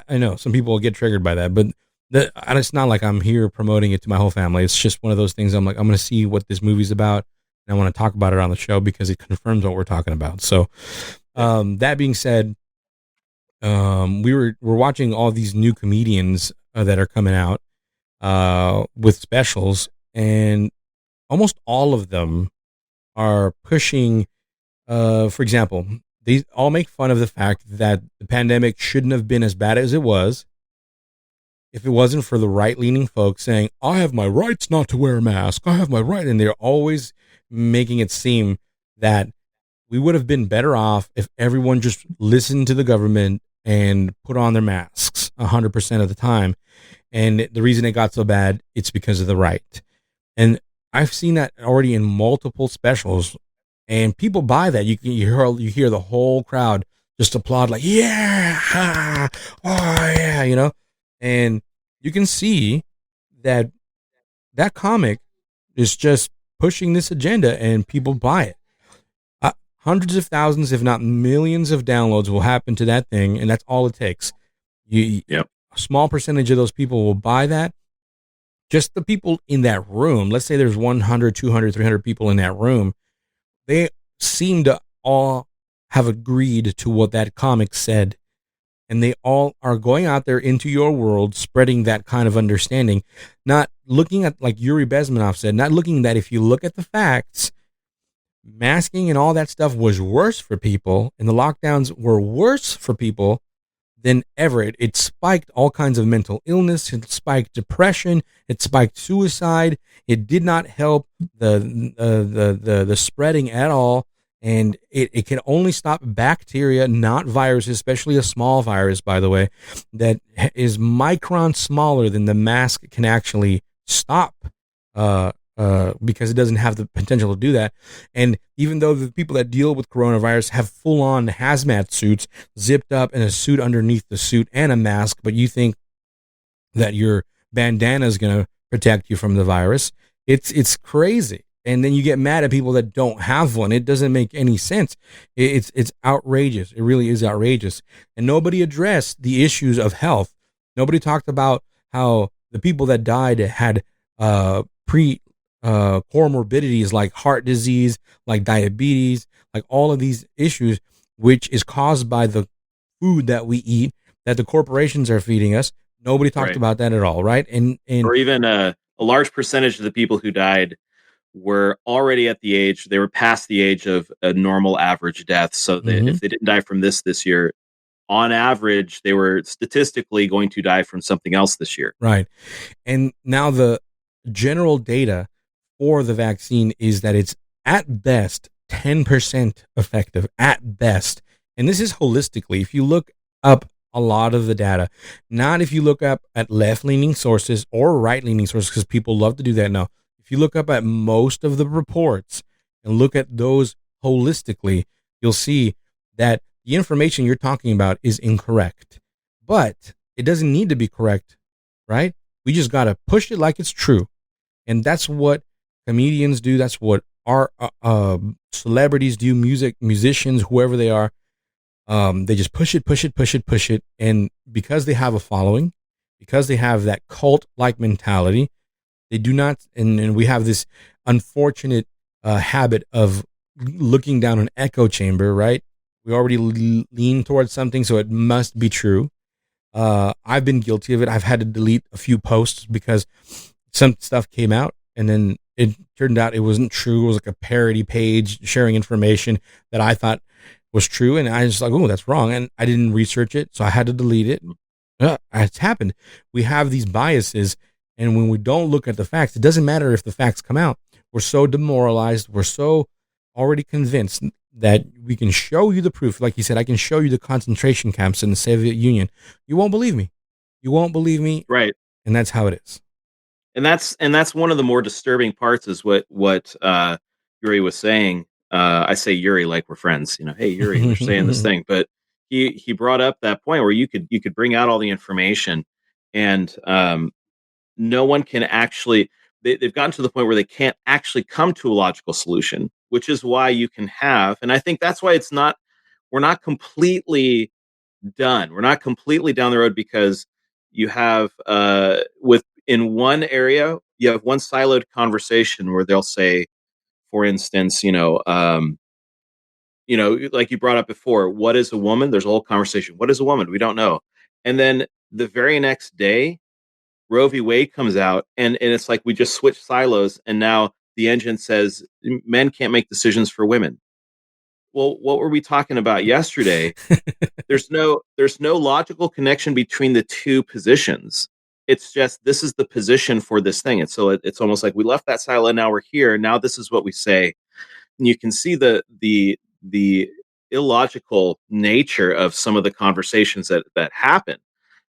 I know some people will get triggered by that, but it's not like I'm here promoting it to my whole family. It's just one of those things. I'm like, I'm going to see what this movie's about, and I want to talk about it on the show because it confirms what we're talking about. So, that being said, we're watching all these new comedians that are coming out with specials, and almost all of them are pushing. For example, they all make fun of the fact that the pandemic shouldn't have been as bad as it was if it wasn't for the right-leaning folks saying, I have my rights not to wear a mask. I have my right. And they're always making it seem that we would have been better off if everyone just listened to the government and put on their masks 100% of the time. And the reason it got so bad, it's because of the right. And I've seen that already in multiple specials. and people buy that. You hear the whole crowd just applaud, like, yeah, ha, oh yeah, you know, and you can see that that comic is just pushing this agenda, and people buy it. Hundreds of thousands, if not millions, of downloads will happen to that thing, and that's all it takes. Yep. A small percentage of those people will buy that. Just the people in that room, let's say there's 100, 200, 300 people in that room, they seem to all have agreed to what that comic said. And they all are going out there into your world, spreading that kind of understanding, not looking at, like Yuri Bezmenov said, not looking that if you look at the facts, masking and all that stuff was worse for people, and the lockdowns were worse for people than ever. It spiked all kinds of mental illness. It spiked depression. It spiked suicide. It did not help the spreading at all. And it can only stop bacteria, not viruses, especially a small virus, by the way, that is micron smaller than the mask can actually stop. Because it doesn't have the potential to do that. And even though the people that deal with coronavirus have full-on hazmat suits, zipped up, and a suit underneath the suit and a mask, but you think that your bandana is going to protect you from the virus, it's crazy. And then you get mad at people that don't have one. It doesn't make any sense. It's outrageous. It really is outrageous. And nobody addressed the issues of health. Nobody talked about how the people that died had comorbidities like heart disease, like diabetes, like all of these issues, which is caused by the food that we eat, that the corporations are feeding us. Nobody talked about that at all, right? And or even a large percentage of the people who died were already at the age, they were past the age of a normal average death. So that if they didn't die from this year, on average, they were statistically going to die from something else this year. Right. And now the general data for the vaccine is that it's at best 10% effective, at best. And this is holistically. If you look up a lot of the data, not if you look up at left-leaning sources or right-leaning sources, because people love to do that now. If you look up at most of the reports and look at those holistically, you'll see that the information you're talking about is incorrect. But it doesn't need to be correct, right? We just got to push it like it's true. And that's what comedians do. That's what our celebrities do, musicians, whoever they are. They just push it. And because they have a following, because they have that cult-like mentality, they do not, and we have this unfortunate habit of looking down an echo chamber, right? We already lean towards something, so it must be true. I've been guilty of it. I've had to delete a few posts because some stuff came out, and then it turned out it wasn't true. It was like a parody page sharing information that I thought was true, and I was just like, oh, that's wrong, and I didn't research it, so I had to delete it. It's happened. We have these biases, and when we don't look at the facts, it doesn't matter if the facts come out. We're so demoralized. We're so already convinced that we can show you the proof. Like you said, I can show you the concentration camps in the Soviet Union. You won't believe me. You won't believe me. Right. And that's how it is. And that's one of the more disturbing parts is what Yuri was saying. I say Yuri like we're friends, hey Yuri, we're saying this thing, but he brought up that point where you could bring out all the information, and no one can actually, they've gotten to the point where they can't actually come to a logical solution, which is why you can have, and I think that's why we're not completely done. We're not completely down the road, because you have in one area, you have one siloed conversation where they'll say, for instance, like you brought up before, what is a woman? There's a whole conversation. What is a woman? We don't know. And then the very next day, Roe v. Wade comes out, and it's like we just switched silos, and now the engine says men can't make decisions for women. Well, what were we talking about yesterday? There's no logical connection between the two positions. It's just, this is the position for this thing. And so it's almost like we left that silo, now we're here. Now this is what we say. And you can see the illogical nature of some of the conversations that happen.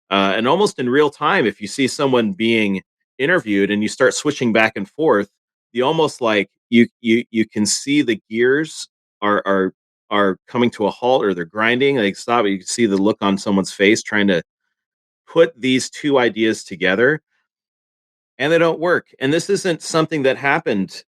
And almost in real time, if you see someone being interviewed and you start switching back and forth, the almost like you can see the gears are coming to a halt, or they're grinding, like stop. You can see the look on someone's face trying to put these two ideas together, and they don't work. And this isn't something that happened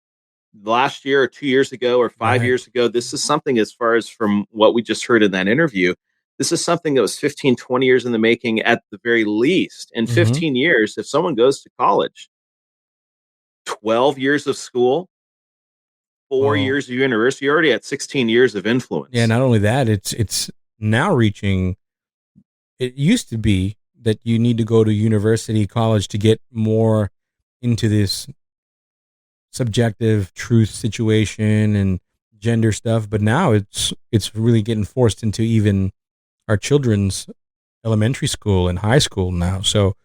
last year or 2 years ago or 5 years ago. This is something, as far as from what we just heard in that interview, this is something that was 15, 20 years in the making at the very least. In 15 years, if someone goes to college, 12 years of school, 4 years of university, you're already at 16 years of influence. Yeah, not only that, it's now reaching, it used to be that you need to go to university, college to get more into this subjective truth situation and gender stuff, but now it's really getting forced into even our children's elementary school and high school now. So,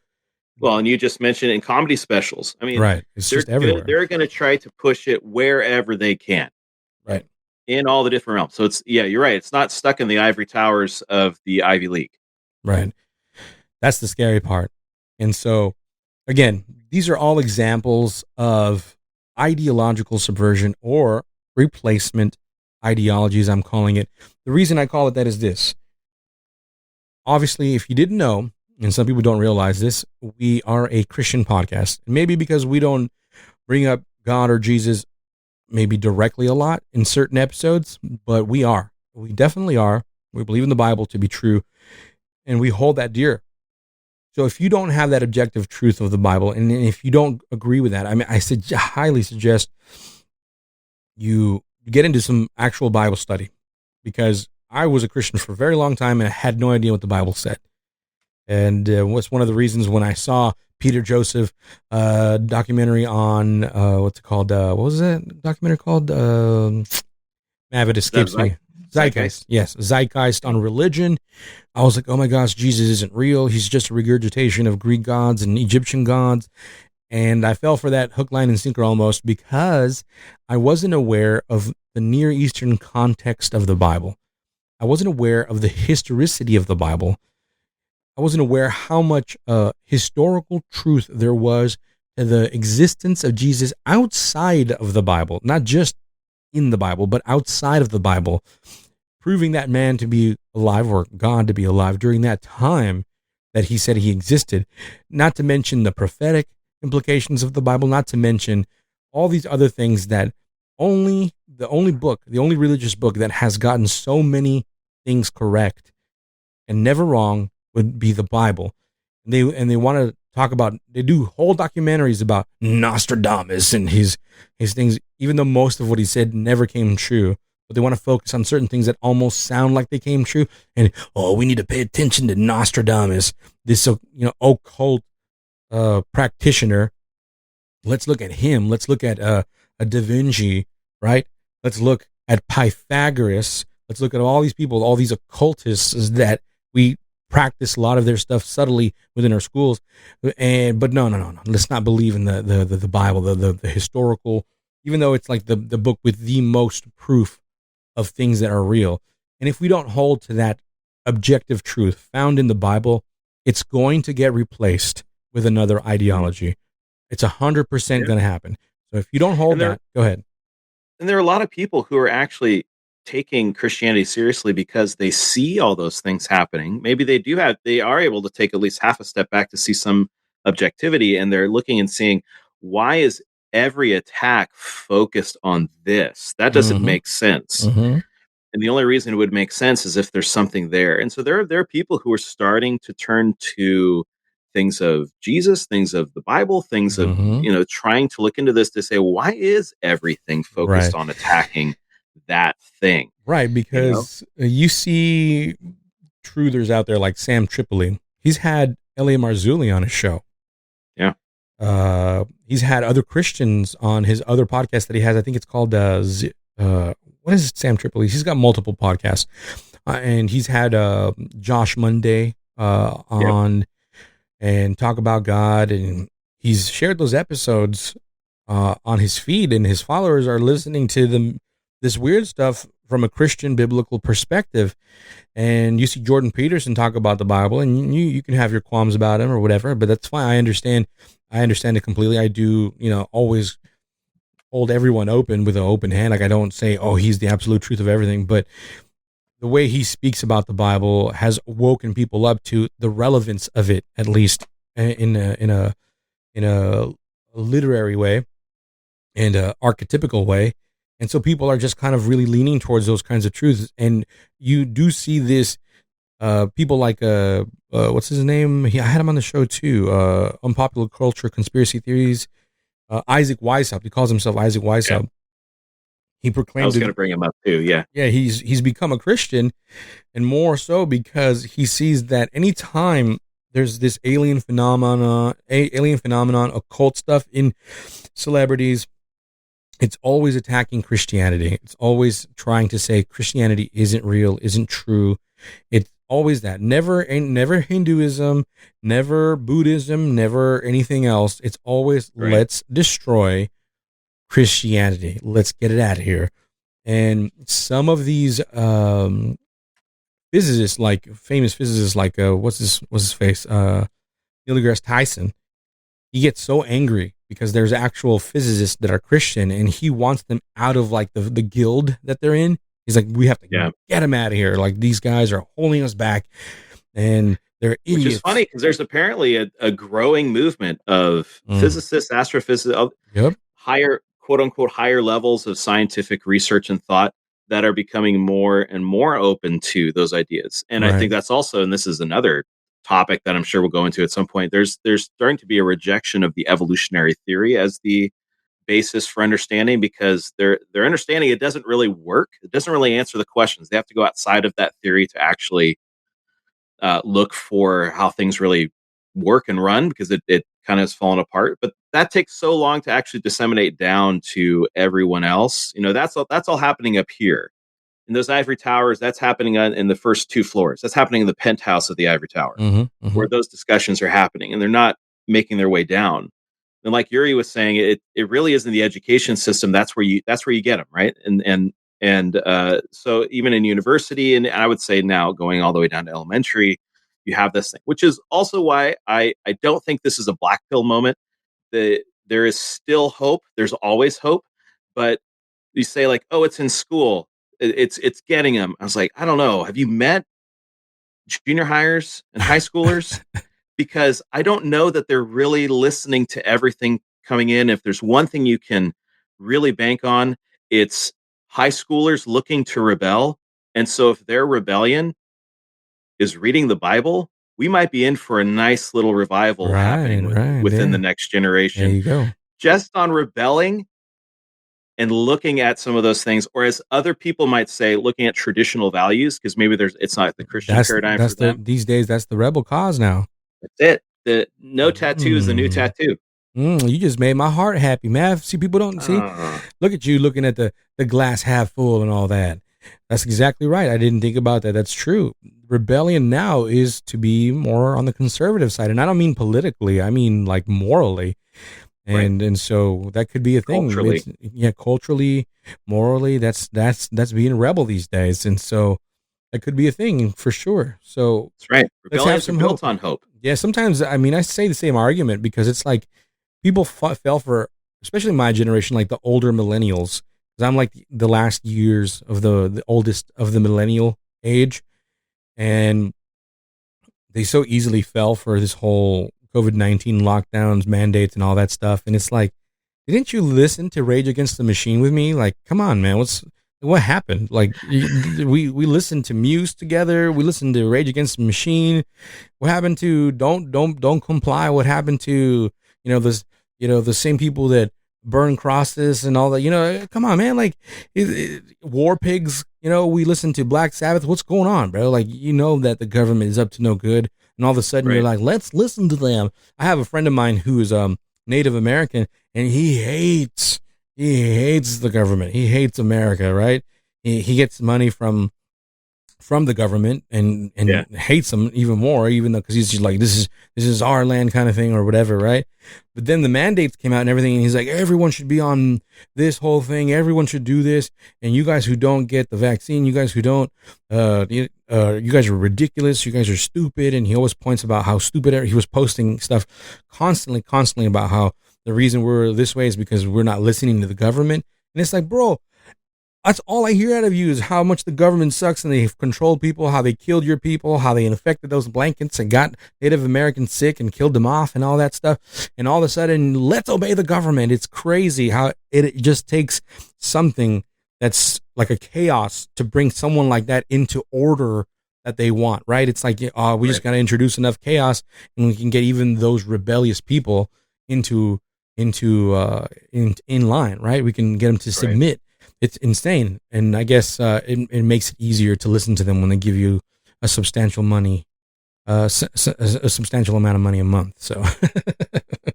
well, and you just mentioned in comedy specials. I mean, right, it's just everywhere. They're going to try to push it wherever they can, right, in all the different realms. So it's, yeah, you're right. It's not stuck in the ivory towers of the Ivy League. Right. That's the scary part. And so, again, these are all examples of ideological subversion or replacement ideologies, I'm calling it. The reason I call it that is this. Obviously, if you didn't know, and some people don't realize this, we are a Christian podcast. Maybe because we don't bring up God or Jesus maybe directly a lot in certain episodes, but we are. We definitely are. We believe in the Bible to be true, and we hold that dear. So if you don't have that objective truth of the Bible, and if you don't agree with that, I mean, I highly suggest you get into some actual Bible study, because I was a Christian for a very long time and I had no idea what the Bible said. And what's one of the reasons when I saw Peter Joseph documentary on what's it called? What was that documentary called? It escapes me. Zeitgeist. Yes, Zeitgeist on religion. I was like, oh my gosh, Jesus isn't real. He's just a regurgitation of Greek gods and Egyptian gods. And I fell for that hook, line, and sinker almost, because I wasn't aware of the Near Eastern context of the Bible. I wasn't aware of the historicity of the Bible. I wasn't aware how much historical truth there was to the existence of Jesus outside of the Bible, not just in the Bible, but outside of the Bible, proving that man to be alive, or God to be alive during that time that he said he existed. Not to mention the prophetic implications of the Bible, not to mention all these other things that the only religious book that has gotten so many things correct and never wrong would be the Bible. And they want to talk about, they do whole documentaries about Nostradamus and his things, even though most of what he said never came true. But they want to focus on certain things that almost sound like they came true. And, we need to pay attention to Nostradamus, this occult practitioner. Let's look at him. Let's look at a Da Vinci, right? Let's look at Pythagoras. Let's look at all these people, all these occultists that we practice a lot of their stuff subtly within our schools. But no. Let's not believe in the Bible, the historical, even though it's like the book with the most proof of things that are real. And if we don't hold to that objective truth found in the Bible, it's going to get replaced with another ideology. It's 100% going to happen. So if you don't hold that, go ahead. And there are a lot of people who are actually taking Christianity seriously because they see all those things happening. Maybe they are able to take at least half a step back to see some objectivity, and they're looking and seeing, why is every attack focused on this? That doesn't make sense. And the only reason it would make sense is if there's something there. And so there are people who are starting to turn to things of Jesus, things of the Bible, things of, trying to look into this to say, why is everything focused on attacking that thing? Right, because you see truthers out there like Sam Tripoli. He's had L.A. Marzulli on his show. Yeah. He's had other Christians on his other podcast that he has. I think it's called what is Sam Tripoli? He's got multiple podcasts, and he's had Josh Monday on and talk about God, and he's shared those episodes on his feed, and his followers are listening to this weird stuff from a Christian biblical perspective. And you see Jordan Peterson talk about the Bible, and you can have your qualms about him or whatever, but that's fine. I understand it completely. I do, always hold everyone open with an open hand. Like I don't say, oh, he's the absolute truth of everything, but the way he speaks about the Bible has woken people up to the relevance of it, at least in a literary way and a archetypical way. And so people are just kind of really leaning towards those kinds of truths. And you do see this, people like, what's his name? I had him on the show too. Unpopular Culture, Conspiracy Theories. Isaac Weishaupt. He calls himself Isaac Weishaupt. Yeah. He proclaimed. I was going to bring him up too. Yeah. Yeah. He's become a Christian, and more so because he sees that anytime there's this alien phenomenon, occult stuff in celebrities, it's always attacking Christianity. It's always trying to say Christianity isn't real, isn't true. It's always that. Never Hinduism, never Buddhism, never anything else. It's always let's destroy Christianity. Let's get it out of here. And some of these physicists, like famous physicists, like what's his face, Neil deGrasse Tyson, he gets so angry because there's actual physicists that are Christian, and he wants them out of like the guild that they're in. He's like, we have to get them out of here. Like these guys are holding us back, and they're idiots. Which is funny because there's apparently a growing movement of physicists, astrophysicists, higher, quote unquote, higher levels of scientific research and thought that are becoming more and more open to those ideas. And I think that's also, and this is another topic that I'm sure we'll go into at some point, there's starting to be a rejection of the evolutionary theory as the basis for understanding, because they're understanding it doesn't really work. It doesn't really answer the questions. They have to go outside of that theory to actually look for how things really work and run, because it kind of has fallen apart. But that takes so long to actually disseminate down to everyone else. You know, that's all happening up here in those ivory towers. That's happening in the first 2 floors. That's happening in the penthouse of the ivory tower, where those discussions are happening, and they're not making their way down. And like Yuri was saying, it really is in the education system. That's where you get them, right? And so even in university, and I would say now going all the way down to elementary, you have this thing, which is also why I don't think this is a black pill moment. There is still hope. There's always hope, but you say like, oh, it's in school. It's getting them. I was like, I don't know. Have you met junior hires and high schoolers? Because I don't know that they're really listening to everything coming in. If there's one thing you can really bank on, it's high schoolers looking to rebel. And so if their rebellion is reading the Bible, we might be in for a nice little revival happening within the next generation. There you go. Just on rebelling and looking at some of those things, or as other people might say, looking at traditional values, because maybe it's not the Christian paradigm for them. These days, that's the rebel cause now. That's it. The no tattoo is the new tattoo. You just made my heart happy, man. See, people don't see. Look at you looking at the glass half full and all that. That's exactly right. I didn't think about that. That's true. Rebellion now is to be more on the conservative side, and I don't mean politically. I mean like morally, and so that could be a thing. Culturally, culturally, morally, that's being a rebel these days, and so. That could be a thing for sure. So that's right. Rebellions are built on hope. Yeah, sometimes I say the same argument because it's like people fell for, especially my generation, like the older millennials. Because I'm like the last years of the oldest of the millennial age, and they so easily fell for this whole COVID-19 lockdowns, mandates, and all that stuff. And it's like, didn't you listen to Rage Against the Machine with me? Like, come on, man, what happened? Like we listened to Muse together. We listened to Rage Against the Machine. What happened to Don't Comply? What happened to the same people that burn crosses and all that? Come on, man. Like War Pigs. We listened to Black Sabbath. What's going on, bro? Like that the government is up to no good, and all of a sudden you're like, let's listen to them. I have a friend of mine who is Native American, and he hates the government. He hates America, right? He gets money from the government and hates them even more, even though, because he's just like, this is our land kind of thing or whatever, right? But then the mandates came out and everything, and he's like, everyone should be on this whole thing. Everyone should do this. And you guys who don't get the vaccine, you guys who don't, you guys are ridiculous. You guys are stupid. And he always points about how stupid he was posting stuff constantly about how The reason we're this way is because we're not listening to the government. And it's like, bro, that's all I hear out of you is how much the government sucks and they've controlled people, how they killed your people, how they infected those blankets and got Native Americans sick and killed them off and all that stuff. And all of a sudden, let's obey the government. It's crazy how it just takes something that's like a chaos to bring someone like that into order that they want, right? It's like, we just got to introduce enough chaos and we can get even those rebellious people in line, right? We can get them to submit. It's insane. And I guess it makes it easier to listen to them when they give you a substantial amount of money a month. So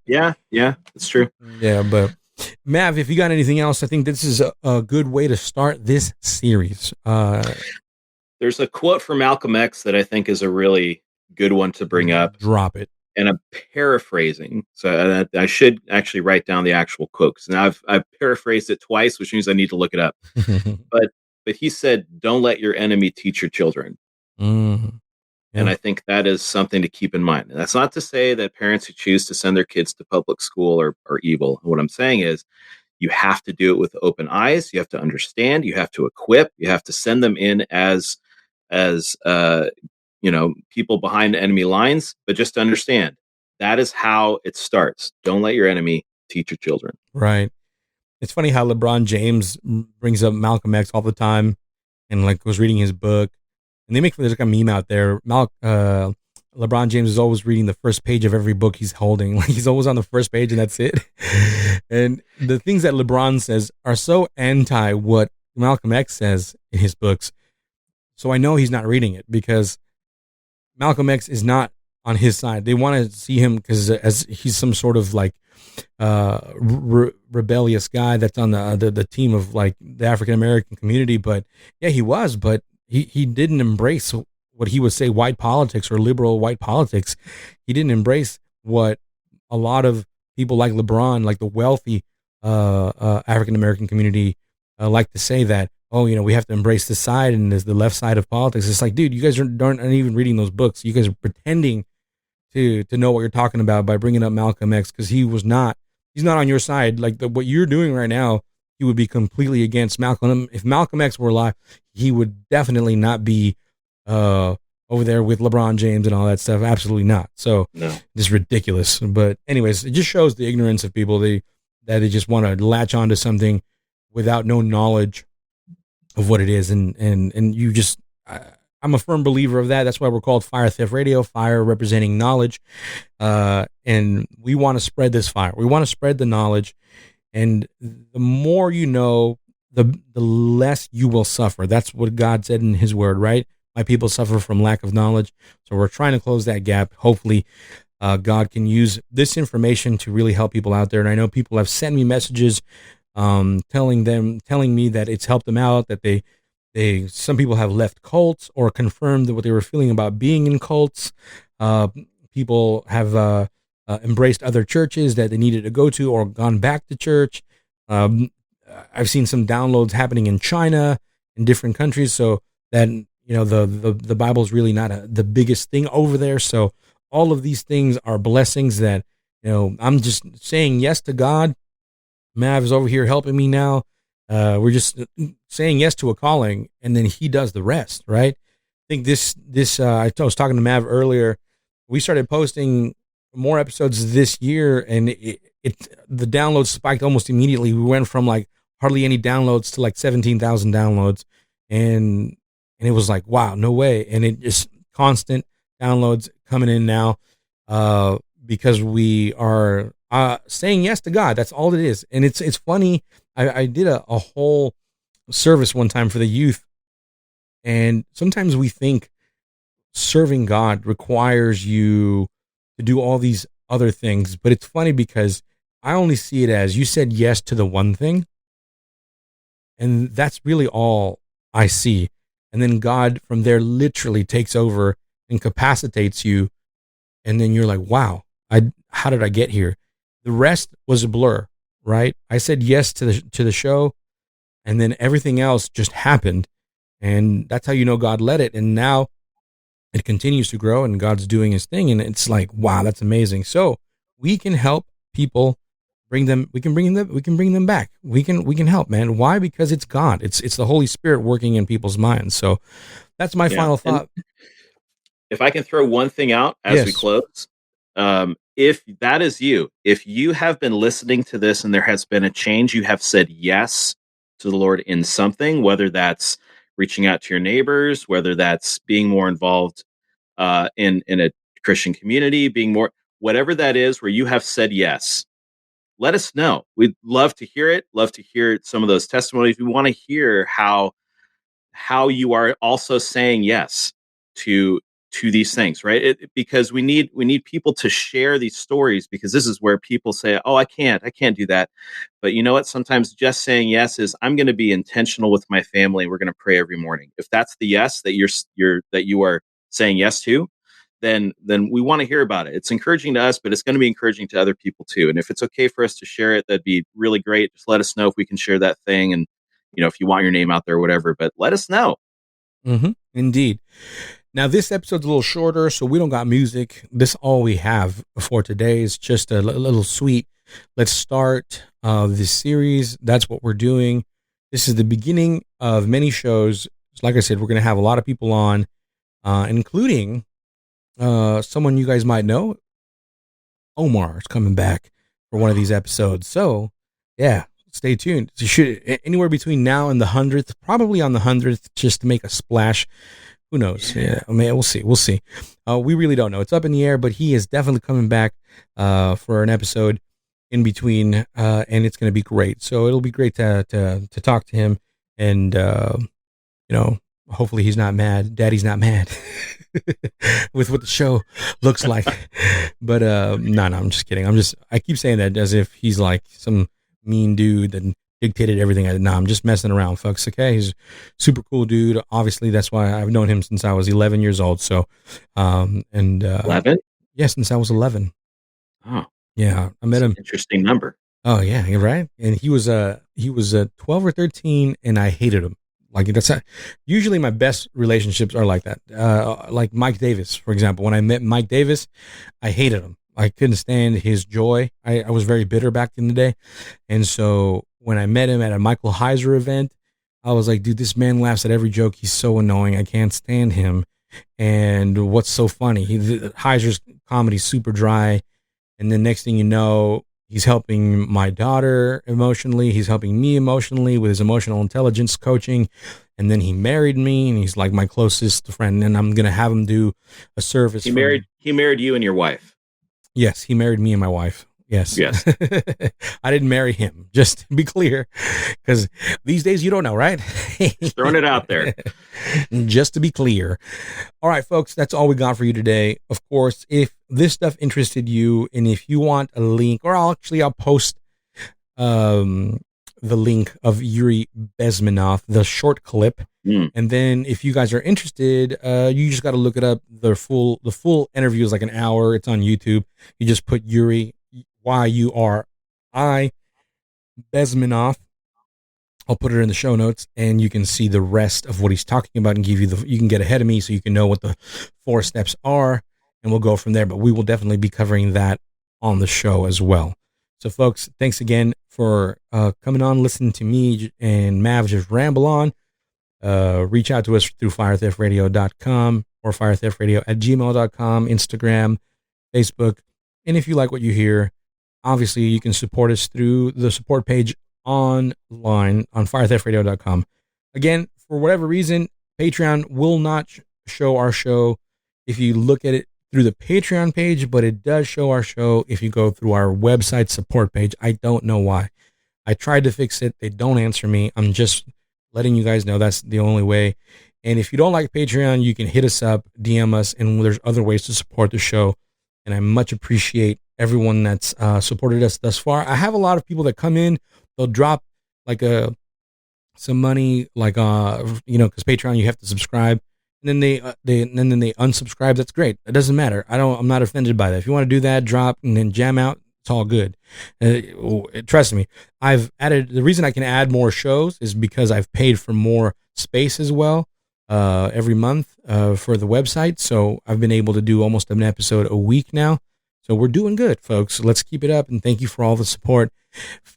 yeah, it's true. Yeah, but Mav, if you got anything else, I think this is a good way to start this series. There's a quote from Malcolm X that I think is a really good one to bring up. Drop it. And I'm paraphrasing, so I should actually write down the actual quote, because now I've paraphrased it twice, which means I need to look it up. but he said, "Don't let your enemy teach your children." Mm-hmm. Yeah. And I think that is something to keep in mind. And that's not to say that parents who choose to send their kids to public school are evil. What I'm saying is, you have to do it with open eyes. You have to understand. You have to equip. You have to send them in as people behind enemy lines, but just understand that is how it starts. Don't let your enemy teach your children. Right. It's funny how LeBron James brings up Malcolm X all the time, and like was reading his book, and there's like a meme out there. LeBron James is always reading the first page of every book he's holding. Like he's always on the first page and that's it. And the things that LeBron says are so anti what Malcolm X says in his books. So I know he's not reading it because Malcolm X is not on his side. They want to see him as he's some sort of like rebellious guy that's on the team of like the African American community. But yeah, he was, but he didn't embrace what he would say white politics or liberal white politics. He didn't embrace what a lot of people like LeBron, like the wealthy African American community, like to say that, oh, we have to embrace this side and there's the left side of politics. It's like, dude, you guys aren't even reading those books. You guys are pretending to know what you're talking about by bringing up Malcolm X, because he's not on your side. Like what you're doing right now, he would be completely against Malcolm. If Malcolm X were alive, he would definitely not be over there with LeBron James and all that stuff. Absolutely not. So no. It's ridiculous. But anyways, it just shows the ignorance of people. That they just want to latch onto something without no knowledge of what it is. And you just, I'm a firm believer of that. That's why we're called Fire Theft Radio, fire representing knowledge. And we want to spread this fire. We want to spread the knowledge. And the more you know, the less you will suffer. That's what God said in his word, right? My people suffer from lack of knowledge. So we're trying to close that gap. Hopefully, God can use this information to really help people out there. And I know people have sent me messages telling me that it's helped them out, that some people have left cults or confirmed what they were feeling about being in cults. People have embraced other churches that they needed to go to or gone back to church. I've seen some downloads happening in China, in different countries. So that, the Bible is really not the biggest thing over there. So all of these things are blessings that, I'm just saying yes to God. Mav is over here helping me now. We're just saying yes to a calling, and then he does the rest, right? I think this I was talking to Mav earlier. We started posting more episodes this year, and the downloads spiked almost immediately. We went from like hardly any downloads to like 17,000 downloads, and it was like, wow, no way. And it just constant downloads coming in now, because we are saying yes to God. That's all it is. And it's funny. I did a whole service one time for the youth, and sometimes we think serving God requires you to do all these other things, but it's funny because I only see it as you said yes to the one thing, and that's really all I see. And then God from there literally takes over and capacitates you, and then you're like, wow, how did I get here? The rest was a blur, right? I said yes to the show, and then everything else just happened, and that's how you know God led it. And now it continues to grow, and God's doing his thing, and it's like, wow, that's amazing. So we can help people bring them. We can bring them. We can bring them back. We can help, man. Why? Because it's God. It's the Holy Spirit working in people's minds. So that's my final thought. And if I can throw one thing out as we close, if that is you, if you have been listening to this and there has been a change, you have said yes to the Lord in something, whether that's reaching out to your neighbors, whether that's being more involved in a Christian community, being more, whatever that is, where you have said yes, let us know. We'd love to hear it. Love to hear some of those testimonies. We want to hear how you are also saying yes to these things, right? Because we need people to share these stories, because this is where people say, "Oh, I can't do that." But you know what? Sometimes just saying yes is, I'm going to be intentional with my family. We're going to pray every morning. If that's the yes that you are saying yes to, then we want to hear about it. It's encouraging to us, but it's going to be encouraging to other people too. And if it's okay for us to share it, that'd be really great. Just let us know if we can share that thing, and if you want your name out there or whatever, but let us know. Mm-hmm. Indeed. Now, this episode's a little shorter, so we don't got music. This all we have for today is just a little sweet. Let's start this series. That's what we're doing. This is the beginning of many shows. Like I said, we're going to have a lot of people on, including someone you guys might know. Omar is coming back for one of these episodes. So, yeah, stay tuned. You should anywhere between now and the 100th, probably on the 100th, just to make a splash. Who knows? Yeah, I mean, we'll see. We really don't know. It's up in the air, but he is definitely coming back for an episode in between, and it's going to be great. So it'll be great to talk to him, and hopefully he's not mad. Daddy's not mad with what the show looks like. But no, I'm just kidding. I keep saying that as if he's like some mean dude that dictated everything. I'm just messing around, folks. Okay, he's a super cool dude. Obviously, that's why I've known him since I was 11 years old. So, 11? Yeah, since I was 11. Oh, yeah, I met him. Interesting number. Oh yeah, you're right. And he was 12 or 13, and I hated him. Like usually my best relationships are like that. Like Mike Davis, for example. When I met Mike Davis, I hated him. I couldn't stand his joy. I was very bitter back in the day, and so when I met him at a Michael HYDRA event, I was like, dude, this man laughs at every joke. He's so annoying. I can't stand him. And what's so funny? HYDRA's comedy is super dry. And then next thing you know, he's helping my daughter emotionally. He's helping me emotionally with his emotional intelligence coaching. And then he married me, and he's like my closest friend. And I'm going to have him do a service. He married you and your wife. Yes, he married me and my wife. Yes. I didn't marry him, just to be clear, because these days you don't know, right? Just throwing it out there. Just to be clear. All right, folks, that's all we got for you today. Of course, if this stuff interested you, and if you want a link, or I'll post the link of Yuri Bezmenov, the short clip. And then if you guys are interested, you just got to look it up. The full interview is like an hour. It's on YouTube. You just put Yuri, Y-U-R-I, Bezmenov. I'll put it in the show notes, and you can see the rest of what he's talking about, and you can get ahead of me so you can know what the 4 steps are, and we'll go from there. But we will definitely be covering that on the show as well. So folks, thanks again for coming on, listening to me and Mav just ramble on. Reach out to us through firetheftradio.com or firetheftradio@gmail.com, Instagram, Facebook. And if you like what you hear, obviously you can support us through the support page online on firetheftradio.com. Again, for whatever reason, Patreon will not show our show if you look at it through the Patreon page, but it does show our show if you go through our website support page. I don't know why. I tried to fix it. They don't answer me. I'm just letting you guys know that's the only way. And if you don't like Patreon, you can hit us up, DM us, and there's other ways to support the show. And I much appreciate everyone that's supported us thus far. I have a lot of people that come in, they'll drop like some money, like because Patreon you have to subscribe, and then they unsubscribe. That's great. It doesn't matter. I'm not offended by that. If you want to do that, drop and then jam out. It's all good. Trust me. I've added, the reason I can add more shows is because I've paid for more space as well every month for the website. So I've been able to do almost an episode a week now. So we're doing good, folks. Let's keep it up, and thank you for all the support.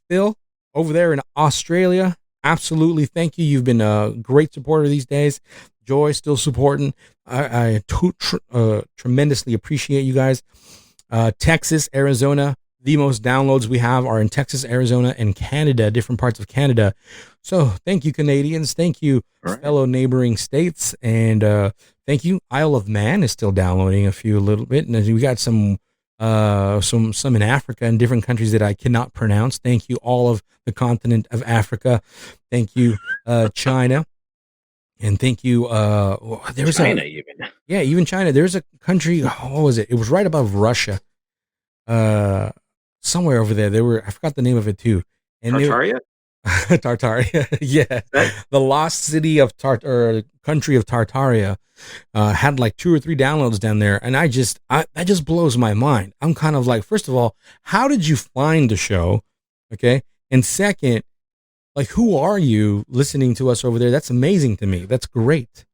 Phil, over there in Australia, absolutely thank you. You've been a great supporter these days. Joy, still supporting. I tremendously appreciate you guys. Texas, Arizona, the most downloads we have are in Texas, Arizona, and Canada, different parts of Canada. So thank you, Canadians. Thank you, fellow neighboring states. And thank you. Isle of Man is still downloading a little bit. And we got some in Africa and different countries that I cannot pronounce. Thank you, all of the continent of Africa. Thank you, China. And thank you. There's China, even China. There's a country. What was it? It was right above Russia. Somewhere over there. I forgot the name of it too. And Tartaria. Tartaria, yeah. The lost city of country of Tartaria had like 2 or 3 downloads down there, and that just blows my mind. I'm kind of like, first of all, how did you find the show? Okay, and second, like, who are you listening to us over there? That's amazing to me. That's great,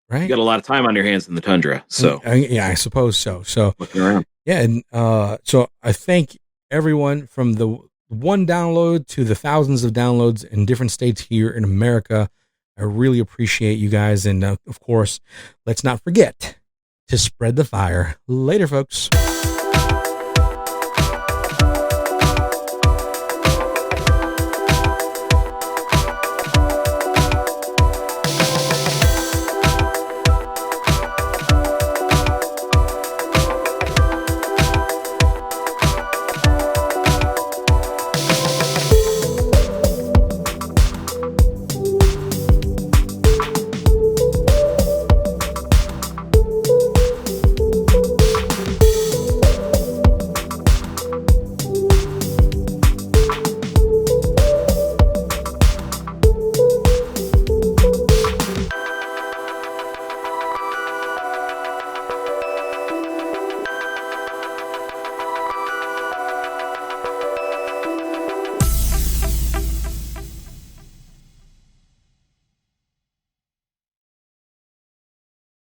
right? You got a lot of time on your hands in the tundra, so yeah, I suppose so. So looking around, yeah, and so I thank everyone from the 1 download to the thousands of downloads in different states here in America. I really appreciate you guys. And of course, let's not forget to spread the fire. Later, folks.